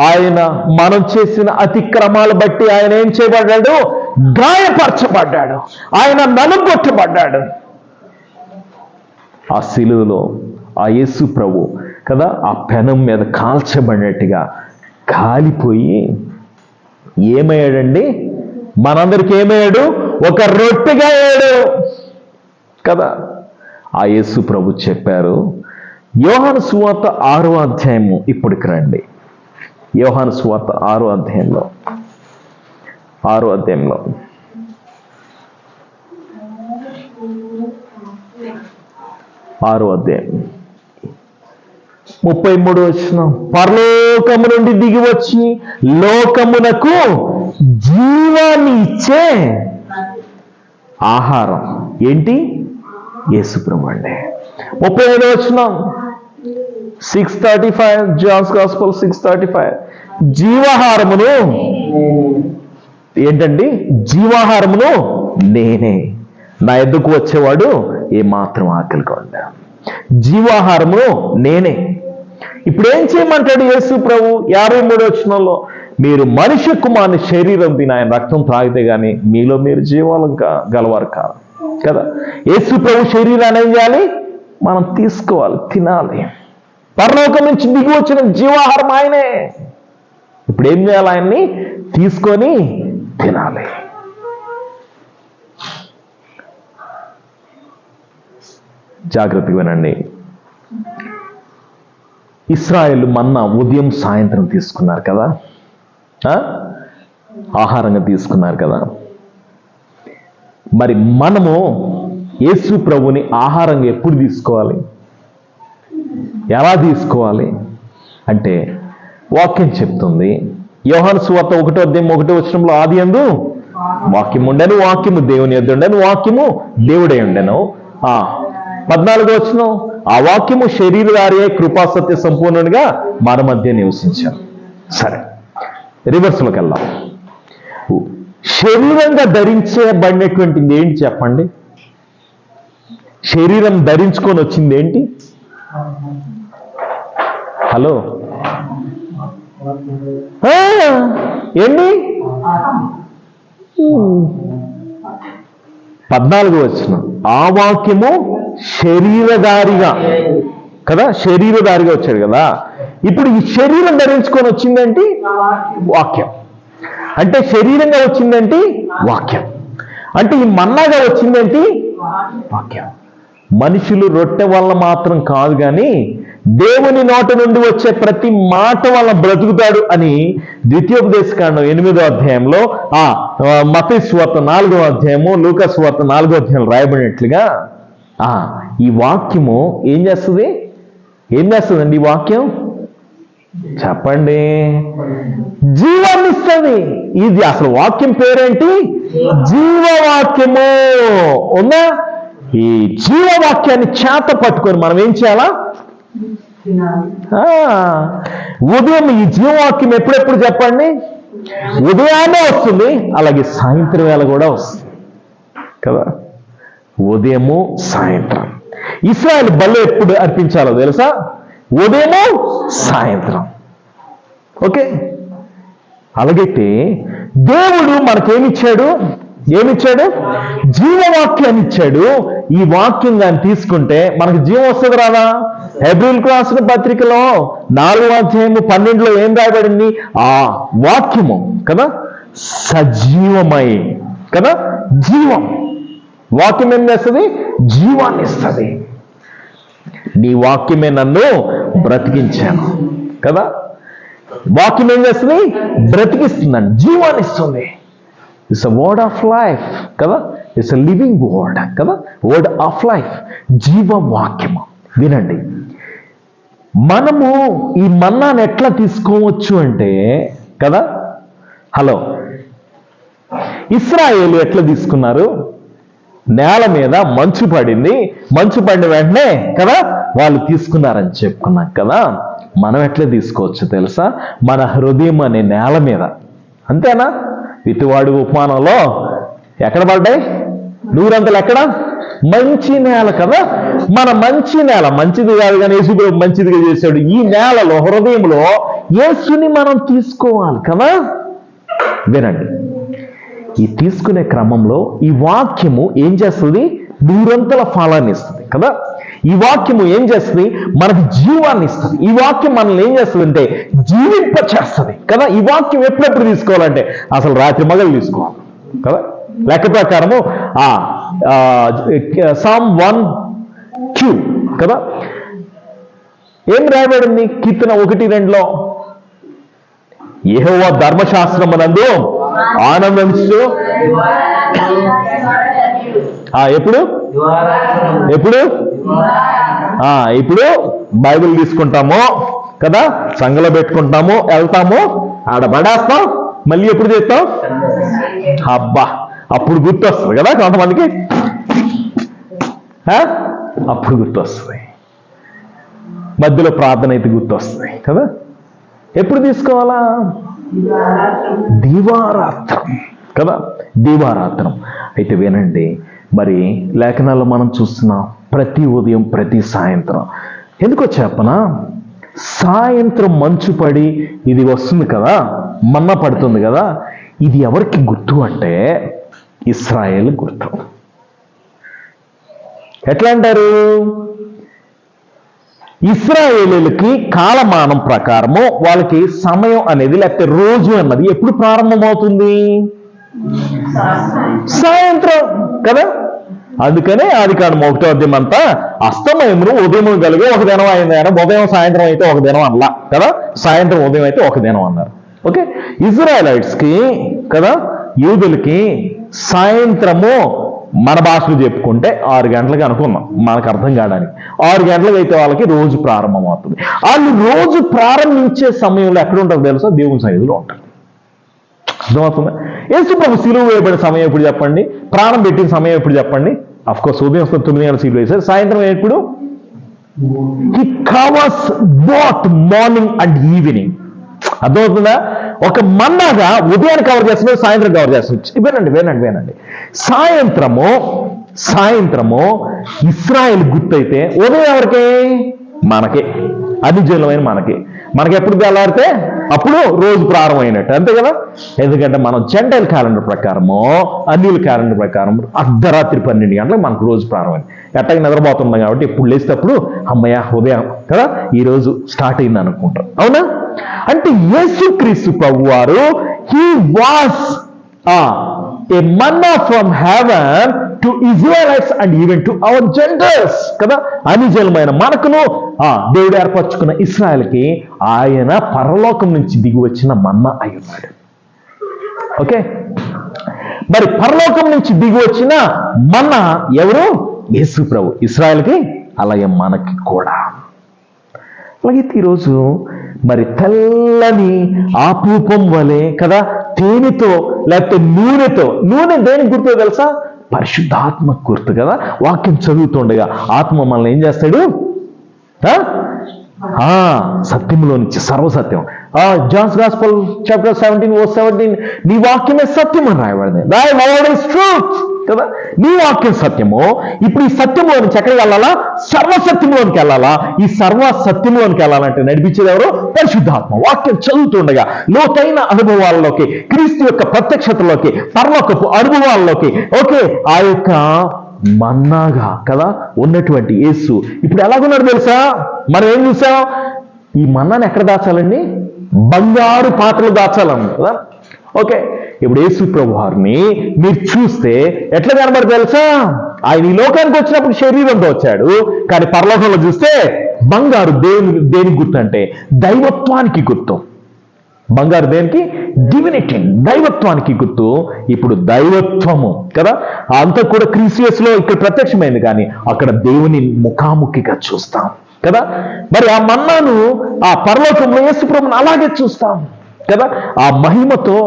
ఆయన మనం చేసిన అతిక్రమాలు బట్టి ఆయన ఏం చేయబడ్డాడు? గాయపరచబడ్డాడు, ఆయన నలుగొట్టబడ్డాడు. ఆ శిలువలో ఆ యేసు ప్రభు కదా ఆ పెనం మీద కాల్చబడినట్టుగా కాలిపోయి ఏమయ్యాడండి? మనందరికి ఏమయ్యాడు? ఒక రొట్టెగా అయ్యాడు కదా. ఆ యేసు ప్రభు చెప్పారు, యోహాను సువార్త 6వ అధ్యాయము, ఇప్పటికి రండి. యోహాను సువార్త 6వ అధ్యాయంలో 6వ అధ్యాయంలో 6వ అధ్యాయం 33వ వచనం, పరలోకము నుండి దిగి వచ్చి లోకమునకు జీవాన్ని ఇచ్చే ఆహారం ఏంటి? యేసు ప్రభు అండి. 35వ వచనం 6:35, జాన్స్ గాస్పెల్ 6:35, జీవాహారమును ఏంటండి? జీవాహారమును నేనే, నా ఎద్దుకు వచ్చేవాడు ఏమాత్రం ఆకలిగా ఉండా, జీవాహారమును నేనే. ఇప్పుడు ఏం చేయమంటాడు యేసు ప్రభు? 53వ వచనంలో, మీరు మనుష్య కుమారుని శరీరం తిని ఆయన రక్తం త్రాగితే గాని మీలో మీరు జీవాలం గలవారు కాదు కదా. యేసు ప్రభు శరీరాన్ని ఏం చేయాలి? మనం తీసుకోవాలి, తినాలి. పరలోకం నుంచి దిగి వచ్చిన జీవాహారం ఆయనే. ఇప్పుడు ఏం చేయాలి? ఆయన్ని తీసుకొని తినాలి. జాగ్రత్తగా వినండి. ఇశ్రాయేలు మన్నా ఉదయం సాయంత్రం తీసుకున్నారు కదా, ఆహారంగా తీసుకున్నారు కదా. మరి మనము యేసు ప్రభుని ఆహారంగా ఎప్పుడు తీసుకోవాలి? ఎలా తీసుకోవాలి అంటే వాక్యం చెప్తుంది. యోహాను సువార్త 1వ అధ్యాయం 1వ వచనంలో, ఆదియందు వాక్యం ఉండెను, వాక్యము దేవుని యొద్ద ఉండెను, వాక్యము దేవుడై ఉండెను. 14వ వచనం, ఆ వాక్యము శరీరధారి కృపా సత్య సంపూర్ణునిగా మన మధ్య నివసించాను. సరే, రివర్స్లోకి వెళ్దాం. శరీరంగా ధరించబడినటువంటిది ఏంటి చెప్పండి? శరీరం ధరించుకొని వచ్చింది ఏంటి? హలో, ఏంటి 14వ వచనం, ఆ వాక్యము శరీరధారిగా కదా, శరీరధారిగా వచ్చాడు కదా. ఇప్పుడు ఈ శరీరం ధరించుకొని వచ్చిందంటే వాక్యం, అంటే శరీరంగా వచ్చిందంటే వాక్యం, అంటే ఈ మన్నాగా వచ్చిందంటే వాక్యం. మనుషులు రొట్టె వల్ల మాత్రం కాదు కానీ దేవుని నోట నుండి వచ్చే ప్రతి మాట వల్ల బ్రతుకుతాడు అని ద్వితీయోపదేశకాండం 8వ అధ్యాయంలో, మత్తయి సువార్త 4వ అధ్యాయము, లూకా సువార్త 4వ అధ్యాయం రాయబడినట్లుగా ఈ వాక్యము ఏం చేస్తుంది? ఏం చేస్తుందండి ఈ వాక్యం? చెప్పండి. జీవాన్ని ఇస్తుంది. ఇది అసలు వాక్యం పేరేంటి? జీవవాక్యము. ఉందా? ఈ జీవవాక్యాన్ని చేత పట్టుకొని మనం ఏం చేయాలా? ఉదయం ఈ జీవవాక్యం ఎప్పుడెప్పుడు చెప్పండి? ఉదయాన్నే వస్తుంది, అలాగే సాయంత్రం వేళ కూడా వస్తుంది కదా. ఉదయము సాయంత్రం. ఇశ్రాయేలు బలి ఎప్పుడు అర్పించాలో తెలుసా? ఉదయము సాయంత్రం. ఓకే, అలాగైతే దేవుడు మనకేమిచ్చాడు? ఏమిచ్చాడు? జీవవాక్యాన్ని ఇచ్చాడు. ఈ వాక్యం కానీ తీసుకుంటే మనకు జీవం వస్తుంది రాదా? హెబ్రీయులకు రాసిన పత్రికలో 4వ అధ్యాయము 12లో ఏం రాయబడింది? ఆ వాక్యము కదా సజీవమై కదా, జీవం. వాక్యం ఏం చేస్తుంది? జీవాన్ని ఇస్తుంది. నీ వాక్యమే నన్ను బ్రతికించాను కదా. వాక్యం ఏం చేస్తుంది? బ్రతికిస్తుందండి, జీవాన్ని ఇస్తుంది. It's a word of life కదా, ఇట్స్ అ లివింగ్ వర్డ్ కదా, వర్డ్ ఆఫ్ లైఫ్, జీవవాక్యము. వినండి, మనము ఈ మన్నాను ఎట్లా తీసుకోవచ్చు అంటే కదా, హలో, ఇశ్రాయేలు ఎట్లా తీసుకున్నారు? నేల మీద మంచు పడింది, మంచు పడిన వెంటనే కదా వాళ్ళు తీసుకున్నారని చెప్పుకున్నాం కదా. మనం ఎట్లా తీసుకోవచ్చు తెలుసా? మన హృదయం అనే నేల మీద. అంతేనా? విత్తువాడు ఉపమానంలో ఎక్కడ పడ్డాయి? నూరంతలు ఎక్కడ? మంచి నేల కదా. మన మంచి నేల, మంచిది కాదు కానీ యేసుప్రభు మంచిదిగా చేశాడు. ఈ నేలలో, హృదయంలో యేసుని మనం తీసుకోవాలి కదా. వినండి, ఈ తీసుకునే క్రమంలో ఈ వాక్యము ఏం చేస్తుంది? నూరంతల ఫలాన్ని ఇస్తుంది కదా. ఈ వాక్యము ఏం చేస్తుంది? మనకు జీవాన్ని ఇస్తుంది. ఈ వాక్యం మనల్ని ఏం చేస్తుంది అంటే జీవింప చేస్తుంది కదా. ఈ వాక్యం ఎప్పుడెప్పుడు తీసుకోవాలంటే అసలు రాత్రి మగలు తీసుకోవాలి కదా. లెక్క ప్రకారము Psalm 1:2 కదా, ఏం రాయబడింది? కీర్తన 1:2లో యెహోవా ధర్మశాస్త్రమునందు ఆనందించు. ఎప్పుడు? ఎప్పుడు? ఇప్పుడు బైబిల్ తీసుకుంటాము కదా, సంఘంలో పెట్టుకుంటాము, వెళ్తాము, ఆడ పడేస్తాం, మళ్ళీ ఎప్పుడు చేస్తాం? అబ్బా, అప్పుడు గుర్తొస్తుంది కదా కొంతమందికి. అప్పుడు గుర్తొస్తుంది, మధ్యలో ప్రార్థన అయితే గుర్తొస్తుంది కదా. ఎప్పుడు తీసుకోవాలా? దివారాత్రం కదా, దివారాత్రం. అయితే వినండి, మరి లేఖనాల్లో మనం చూస్తున్నాం ప్రతి ఉదయం ప్రతి సాయంత్రం. ఎందుకో చెప్పనా? సాయంత్రం మంచు పడి ఇది వస్తుంది కదా, మన్నా పడుతుంది కదా, ఇది ఎవరికి గుర్తు అంటే ఇశ్రాయేలు గుర్తు. ఎట్లా అంటారు? ఇశ్రాయేలీలకి కాలమానం ప్రకారము వాళ్ళకి సమయం అనేది, లేకపోతే రోజు అన్నది ఎప్పుడు ప్రారంభమవుతుంది? సాయంత్రం కదా. అందుకనే ఆదికాండం 1వ అధ్యాయం అంతా అస్తమయమును ఉదయము కలిగి ఒక దినం అయింది. ఉదయం సాయంత్రం అయితే ఒక దినం అనలా కదా, సాయంత్రం ఉదయం అయితే ఒక దినం అన్నారు. ఓకే, ఇజ్రాయలైట్స్కి కదా, యూదులకి సాయంత్రము మన భాషలో చెప్పుకుంటే 6 గంటలకు అనుకున్నాం మనకు అర్థం కావడానికి. 6 గంటలకు అయితే వాళ్ళకి రోజు ప్రారంభం అవుతుంది. వాళ్ళు రోజు ప్రారంభించే సమయంలో ఎక్కడ ఉంటారు తెలుసా? దేవుని సన్నిధిలో ఉంటారు. అర్థమవుతుందా? యేసుప్రభు సిలువ వేయబడిన సమయం ఎప్పుడు చెప్పండి? ప్రాణం పెట్టిన సమయం ఎప్పుడు చెప్పండి? అఫ్కోర్స్ ఉదయం 9 గంటల సిలువ వేశారు. సాయంత్రం ఎప్పుడు? He covers both morning and evening. అర్థమవుతుందా? ఒక మన్నాగా ఉదయాన్ని కవర్ చేస్తున్నారు, సాయంత్రం కవర్ చేస్తున్నారు. వినండి, సాయంత్రము ఇశ్రాయేల్ గుర్తయితే ఉదయం ఎవరికి? మనకే, అధిజనులమైన మనకి ఎప్పుడు తెల్లారితే అప్పుడు రోజు ప్రారంభమైనట్టు, అంతే కదా. ఎందుకంటే మనం జెంటైల్ క్యాలెండర్ ప్రకారము, అన్యుల క్యాలెండర్ ప్రకారం అర్ధరాత్రి 12 గంటలకు మనకు రోజు ప్రారంభమైంది. ఎట్టగా నిద్రపోతున్నాం కాబట్టి ఎప్పుడు లేచేటప్పుడు అమ్మయ్య ఉదయం కదా ఈ రోజు స్టార్ట్ అయింది అనుకుంటాం, అవునా. అంటే యేసుక్రీస్తు ప్రభువారు he was a manna from heaven to Israelites and even to our Gentiles కదా. అనిజలమైన మనకును దేవుడు ఏర్పరచుకున్న ఇశ్రాయేలుకి ఆయన పరలోకం నుంచి దిగి వచ్చిన మన్నా అయి ఉన్నాడు. ఓకే, మరి పరలోకం నుంచి దిగి వచ్చిన మన్నా ఎవరు? యేసు ప్రభు. ఇశ్రాయేలుకి అలాగే మనకి కూడా. అలాగే ఈరోజు మరి తెల్లని ఆపూపం వలె కదా, తేనెతో లేకపోతే నూనెతో, నూనె దేనికి గుర్తు తెలుసా? పరిశుద్ధాత్మ గుర్తు కదా. వాక్యం చదువుతుండగా ఆత్మ మనల్ని ఏం చేస్తాడు? సత్యంలో నుంచి, సర్వసత్యం. జాన్స్ గాస్పెల్ చాప్టర్ 17:17 నీ వాక్యమే సత్యం అని రాయబడింది. Thy word is truth కదా. నీ వాక్యం సత్యము. ఇప్పుడు ఈ సత్యంలో నుంచి ఎక్కడికి వెళ్ళాలా? సర్వసత్యంలోనికి వెళ్ళాలా. ఈ సర్వసత్యంలోనికి వెళ్ళాలంటే నడిపించేది ఎవరు? పరిశుద్ధాత్మ. వాక్యం చదువుతుండగా లోతైన అనుభవాల్లోకి, క్రీస్తు యొక్క ప్రత్యక్షతలోకి, పరలోకపు అనుభవాల్లోకి, ఓకే, ఆ యొక్క మన్నాగా కదా ఉన్నటువంటి యేసు ఇప్పుడు ఎలాగున్నాడు తెలుసా? మనం ఏం చూసాం? ఈ మన్నాను ఎక్కడ దాచాలండి? బంగారు పాత్రలు దాచాలన్న కదా. ఓకే, ఇప్పుడు యేసు ప్రభు వారిని మీరు చూస్తే ఎట్లా కనబడి తెలుసా? ఆయన ఈ లోకానికి వచ్చినప్పుడు శరీరంతో వచ్చాడు, కానీ పరలోకంలో చూస్తే బంగారు. దేనికి గుర్తు అంటే దైవత్వానికి గుర్తు. బంగారు దేనికి? డివినిటీ, దైవత్వానికి గుర్తు. ఇప్పుడు దైవత్వము కదా అంతా కూడా క్రీస్తులో ఇక్కడ ప్రత్యక్షమైంది, కానీ అక్కడ దేవుని ముఖాముఖిగా చూస్తాం కదా. మరి ఆ మన్నాను ఆ పరలోకంలో యేసు ప్రభువుని అలాగే చూస్తాం కదా. ఆ మహిమతో,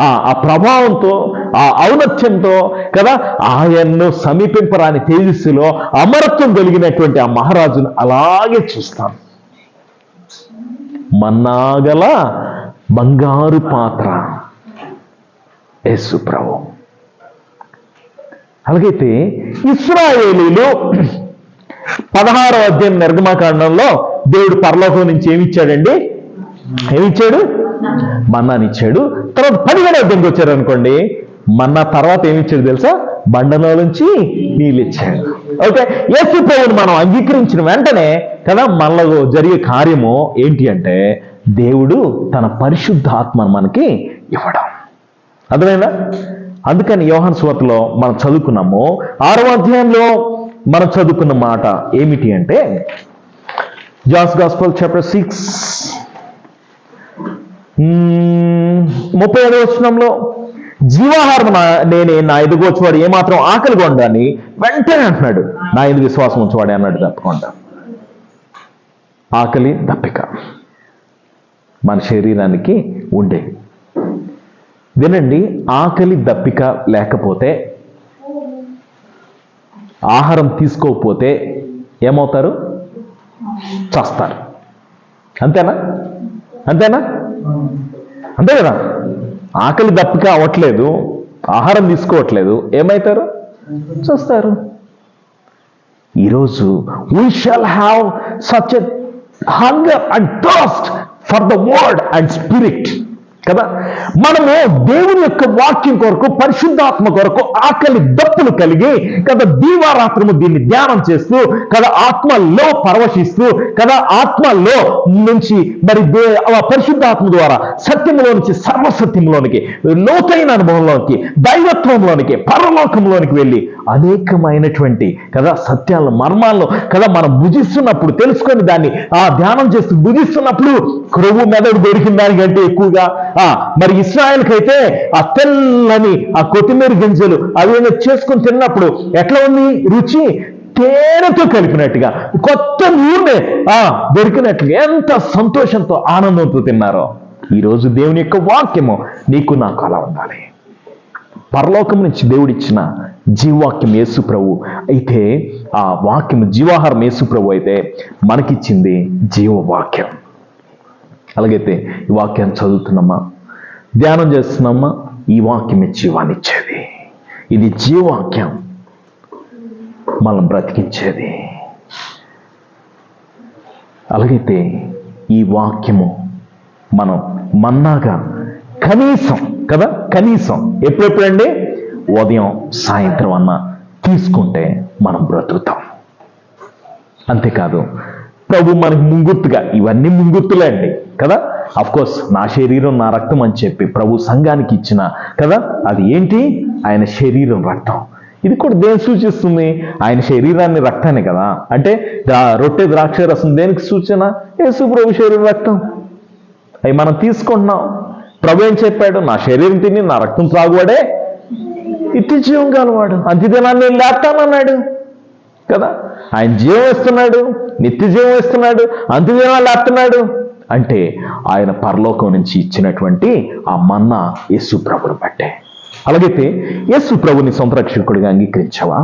ఆ ప్రభావంతో, ఆ ఔన్నత్యంతో కదా, ఆయన్ను సమీపింపరాని తేజస్సులో అమరత్వం కలిగినటువంటి ఆ మహారాజును అలాగే చూస్తాం. మన్నాగల బంగారు పాత్ర యేసు ప్రభు. అలాగైతే ఇశ్రాయేలీలు 16వ అధ్యాయం నిర్గమకాండంలో దేవుడు పరలోకం నుంచి ఏమిచ్చాడండి? ఏమిచ్చాడు? మన్నానిచ్చాడు. తర్వాత 17వ అధ్యాయంకి వచ్చారు అనుకోండి, మన్నా తర్వాత ఏమిచ్చాడు తెలుసా? బండలో నుంచి నీళ్ళు ఇచ్చాడు. ఓకే, యేసు ప్రభువుని మనం అంగీకరించిన వెంటనే కదా మనలో జరిగే కార్యము ఏంటి అంటే దేవుడు తన పరిశుద్ధాత్మను మనకి ఇవ్వడం. అర్థమైందా? అందుకని యోహాను సువార్తలో మనం చదువుకున్నాము 6వ అధ్యాయంలో మనం చదువుకున్న మాట ఏమిటి అంటే జాన్స్ గాస్పెల్ చాప్టర్ 6 35వ వచనంలో జీవాహారం నేనే, నా ఎదుగు వచ్చేవాడు ఏమాత్రం ఆకలి కొండని వెంటనే అంటున్నాడు, నా ఎదుగు విశ్వాసం ఉంచేవాడే అన్నాడు. తప్పకుండా ఆకలి దప్పిక మన శరీరానికి ఉండే. వినండి, ఆకలి దప్పిక లేకపోతే, ఆహారం తీసుకోకపోతే ఏమవుతారు? చస్తారు. అంతేనా? అంతేనా? అంతే కదా. ఆకలి దప్పిక అవ్వట్లేదు, ఆహారం తీసుకోవట్లేదు, ఏమవుతారు? చస్తారు. ఈరోజు we shall have such a hunger and thirst for the word and spirit కదా. మనము దేవుని యొక్క వాక్యం కొరకు, పరిశుద్ధాత్మ కొరకు ఆకలి దప్పులు కలిగి కదా దీవారాత్రము దీన్ని ధ్యానం చేస్తూ కదా ఆత్మలో పరవశిస్తూ కదా ఆత్మలో నుంచి మరి పరిశుద్ధాత్మ ద్వారా సత్యంలో నుంచి సర్వసత్యంలోనికి, లోతైన అనుభవంలోనికి, దైవత్వంలోనికి, పరలోకంలోనికి వెళ్ళి అనేకమైనటువంటి కదా సత్యాలను, మర్మాలను కదా మనం భుజిస్తున్నప్పుడు తెలుసుకొని దాన్ని ధ్యానం చేస్తూ భుజిస్తున్నప్పుడు క్రొవ్వు మెదడు దొరికిన దానికంటే ఎక్కువగా మరి ఇశ్రాయేలుకి అయితే ఆ తెల్లని ఆ కొత్తిమీర గింజలు అవి చేసుకొని తిన్నప్పుడు ఎట్లా ఉంది రుచి? తేనెతో కలిపినట్టుగా, కొత్త నూనె దొరికినట్టుగా ఎంత సంతోషంతో ఆనందంతో తిన్నారో. ఈరోజు దేవుని యొక్క వాక్యము నీకు నాకు అలా ఉండాలి. పరలోకం నుంచి దేవుడిచ్చిన జీవవాక్యం యేసు ప్రభు అయితే, ఆ వాక్యం జీవాహారం యేసు ప్రభు అయితే మనకిచ్చింది జీవవాక్యం. అలాగైతే ఈ వాక్యాన్ని చదువుతున్నామా, ధ్యానం చేస్తున్నామా, ఈ వాక్యమే జీవాన్ని ఇచ్చేది. ఇది జీవవాక్యం మనం బ్రతికించేది. అలాగైతే ఈ వాక్యము మనం మన్నాగా కనీసం కదా, కనీసం ఎప్పుడెప్పుడండి, ఉదయం సాయంత్రం అన్న తీసుకుంటే మనం బ్రతుకుతాం. అంతేకాదు ప్రభు మనకి ముంగుర్తుగా, ఇవన్నీ ముంగుర్తులే అండి కదా, కోర్స్ నా శరీరం నా రక్తం అని చెప్పి ప్రభు సంఘానికి ఇచ్చిన కదా, అది ఏంటి, ఆయన శరీరం రక్తం. ఇది కూడా దేని సూచిస్తుంది, ఆయన శరీరాన్ని రక్తాన్ని కదా. అంటే రొట్టె ద్రాక్ష రసం దేనికి సూచన, యేసు ప్రభు శరీరం రక్తం. అవి మనం తీసుకుంటున్నాం. ప్రభు ఏం చెప్పాడు, నా శరీరం తిని నా రక్తం త్రాగువాడే నిత్య జీవం గలవాడు, అంత్యదినాన్ని నేను లేపుతానన్నాడు కదా. ఆయన జీవం ఇస్తున్నాడు, నిత్య జీవం ఇస్తున్నాడు, అంత్యదినాన్ని లేపుతున్నాడు. అంటే ఆయన పరలోకం నుంచి ఇచ్చినటువంటి ఆ మన్నా యేసు ప్రభుని బట్టే. అలాగైతే యేసు ప్రభుని సొంత రక్షకుడిగా అంగీకరించావా?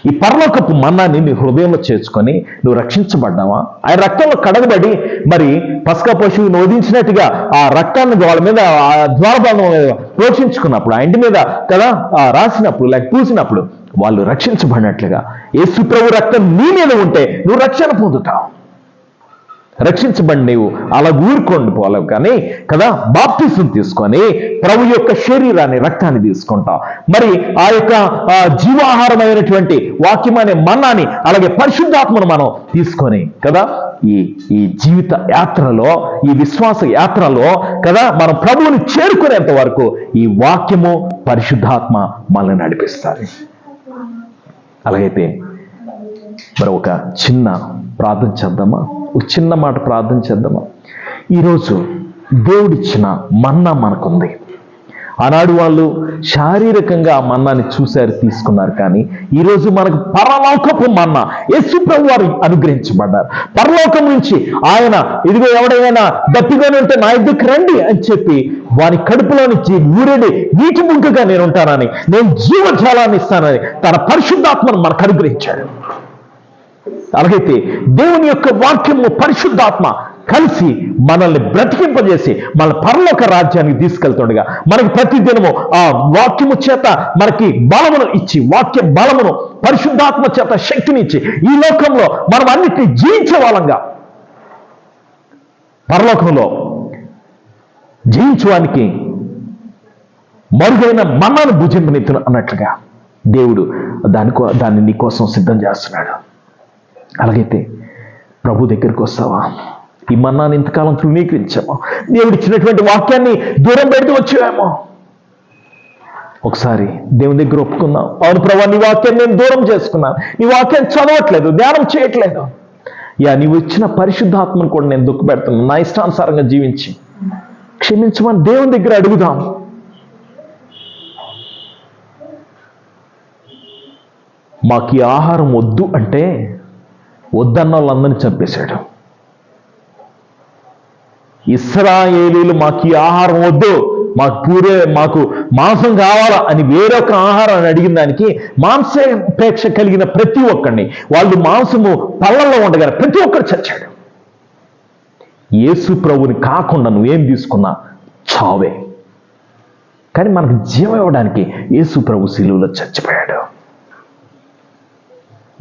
ఈ పరలోకపు మన్నాని నీ హృదయంలో చేర్చుకొని నువ్వు రక్షించబడ్డావా? ఆయన రక్తంలో కడగబడి మరి పస్కా పశువుని వధించినట్టుగా ఆ రక్తాన్ని వాళ్ళ మీద ఆ ద్వారబంధం మీద ప్రోక్షించుకున్నప్పుడు, ఆ ఇంటి మీద కదా రాసినప్పుడు లేక పూసినప్పుడు వాళ్ళు రక్షించబడినట్లుగా యేసు ప్రభు రక్తం నీ మీద ఉంటే నువ్వు రక్షణ పొందుతావు. రక్షించబడి నీవు అలా ఊరుకోండి పోలేవు కానీ కదా, బాప్తిసం తీసుకొని ప్రభు యొక్క శరీరాన్ని రక్తాన్ని తీసుకుంటాం. మరి ఆ యొక్క జీవాహారమైనటువంటి వాక్యం అనే మన్నాని అలాగే పరిశుద్ధాత్మను మనం తీసుకొని కదా ఈ జీవిత యాత్రలో, ఈ విశ్వాస యాత్రలో కదా మనం ప్రభువుని చేరుకునేంత వరకు ఈ వాక్యము పరిశుద్ధాత్మ మనల్ని నడిపిస్తారు. అలాగైతే మరి ఒక చిన్న ప్రార్థన చేద్దామా? ఒక చిన్న మాట ప్రార్థన చేద్దామా? ఈరోజు దేవుడిచ్చిన మన్నా మనకుంది. ఆనాడు వాళ్ళు శారీరకంగా ఆ మన్నాని చూశారు, తీసుకున్నారు. కానీ ఈరోజు మనకు పరలోకపు మన్నా యేసు ప్రభు వారు అనుగ్రహించబడ్డారు. పరలోకం నుంచి ఆయన ఇదిగో ఎవడైనా దప్పిగానే ఉంటే నా ఎద్దుకు రండి అని చెప్పి వారి కడుపులో నుంచి ఊరేడి నీటి ముంకగా నేను ఉంటానని, నేను జీవజాలాన్ని ఇస్తానని తన పరిశుద్ధాత్మను మనకు అనుగ్రహించాడు. అలాగైతే దేవుని యొక్క వాక్యము పరిశుద్ధాత్మ కలిసి మనల్ని బ్రతికింపజేసి మన పరలోక రాజ్యానికి తీసుకెళ్తుండగా మనకి ప్రతిదినము ఆ వాక్యము చేత మనకి బలమును ఇచ్చి, వాక్య బలమును పరిశుద్ధాత్మ చేత శక్తిని ఇచ్చి ఈ లోకంలో మనం అన్నిటినీ జయించే వాళ్ళంగా పరలోకంలో జయించడానికి మరుగైన మన్నాను భుజింపనెత్తును అన్నట్లుగా దేవుడు దాన్ని నీ కోసం సిద్ధం చేస్తున్నాడు. అలాగైతే ప్రభు దగ్గరికి వస్తావా? ఈ మన్నాన్ని ఇంతకాలం తృణీకరించామో, దేవుడు ఇచ్చినటువంటి వాక్యాన్ని దూరం పెడుతూ వచ్చావేమో, ఒకసారి దేవుని దగ్గర ఒప్పుకుందాం. అవును ప్రభు, నీ వాక్యాన్ని నేను దూరం చేసుకున్నాను, నీ వాక్యాన్ని చదవట్లేదు, ధ్యానం చేయట్లేదు. నీవు ఇచ్చిన పరిశుద్ధాత్మను కూడా నేను దుఃఖపెడుతున్నాను, నా ఇష్టానుసారంగా జీవించి క్షమించమని దేవుని దగ్గర అడుగుదాం. మాకు ఈ ఆహారం వద్దు అంటే వద్దన్న వాళ్ళందరినీ చంపేశాడు. ఇశ్రాయేలీలు మాకు ఈ ఆహారం వద్దు, మాకు మాంసం కావాలా అని వేరొక ఆహారాన్ని అడిగిన దానికి మాంసాపేక్ష కలిగిన ప్రతి ఒక్కరిని, వాళ్ళు మాంసము పళ్ళల్లో ఉండగానే ప్రతి ఒక్కరు చచ్చాడు. యేసు ప్రభుని కాకుండా నువ్వేం తీసుకున్నా చావే. కానీ మనకు జీవం ఇవ్వడానికి యేసు ప్రభు శిలువలో చచ్చిపోయాడు,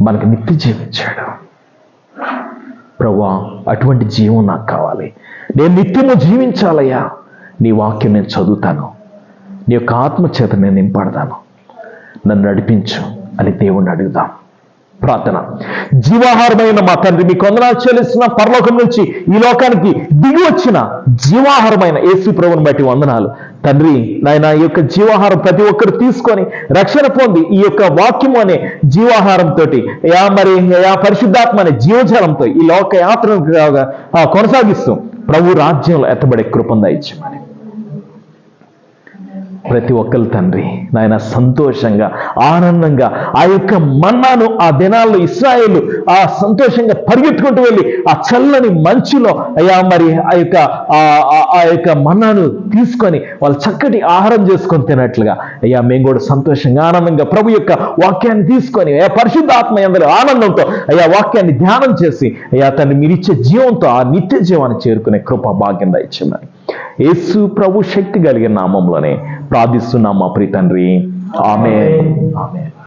మనకు నిత్య జీవం ఇచ్చాడు. ప్రభువా, అటువంటి జీవం నాకు కావాలి, నేను నిత్యము జీవించాలయ్యా. నీ వాక్యం నేను చదువుతాను, నీ యొక్క ఆత్మచేత నేను నింపడతాను, నన్ను నడిపించు అని దేవుణ్ణి అడుగుదాం. ప్రార్థన. జీవాహారమైన మా తండ్రి, మీ వందనాలు చెల్లిస్తున్న పరలోకం నుంచి ఈ లోకానికి దిగి వచ్చిన జీవాహారమైన యేసు ప్రభువుని బట్టి వందనాలు తండ్రి. నాయన, ఈ యొక్క జీవాహారం ప్రతి ఒక్కరు తీసుకొని రక్షణ పొంది ఈ యొక్క వాక్యము అనే జీవాహారంతో పరిశుద్ధాత్మ అనే జీవజాలంతో ఈ లోక యాత్రను కొనసాగిస్తూ ప్రభు రాజ్యంలో ఎత్తబడే కృపను దయచేయమని ప్రతి ఒక్కరు తండ్రి నాయన సంతోషంగా ఆనందంగా ఆ యొక్క మన్నాను ఆ దినాల్లో ఇశ్రాయేలు ఆ సంతోషంగా పరిగెత్తుకుంటూ వెళ్ళి ఆ చల్లని మంచులో ఆ యొక్క మన్నాను తీసుకొని వాళ్ళు చక్కటి ఆహారం చేసుకొని తినట్లుగా మేము కూడా సంతోషంగా ఆనందంగా ప్రభు యొక్క వాక్యాన్ని తీసుకొని పరిశుద్ధాత్మ యందు ఆనందంతో వాక్యాన్ని ధ్యానం చేసి తను మీరిచ్చే జీవంతో ఆ నిత్య జీవాన్ని చేరుకునే కృప భాగ్యం దయచేయమని యేసు ప్రభు శక్తి కలిగిన నామంలోనే ప్రార్థిస్తున్నాం మా ప్రియ తండ్రి. ఆమేన్.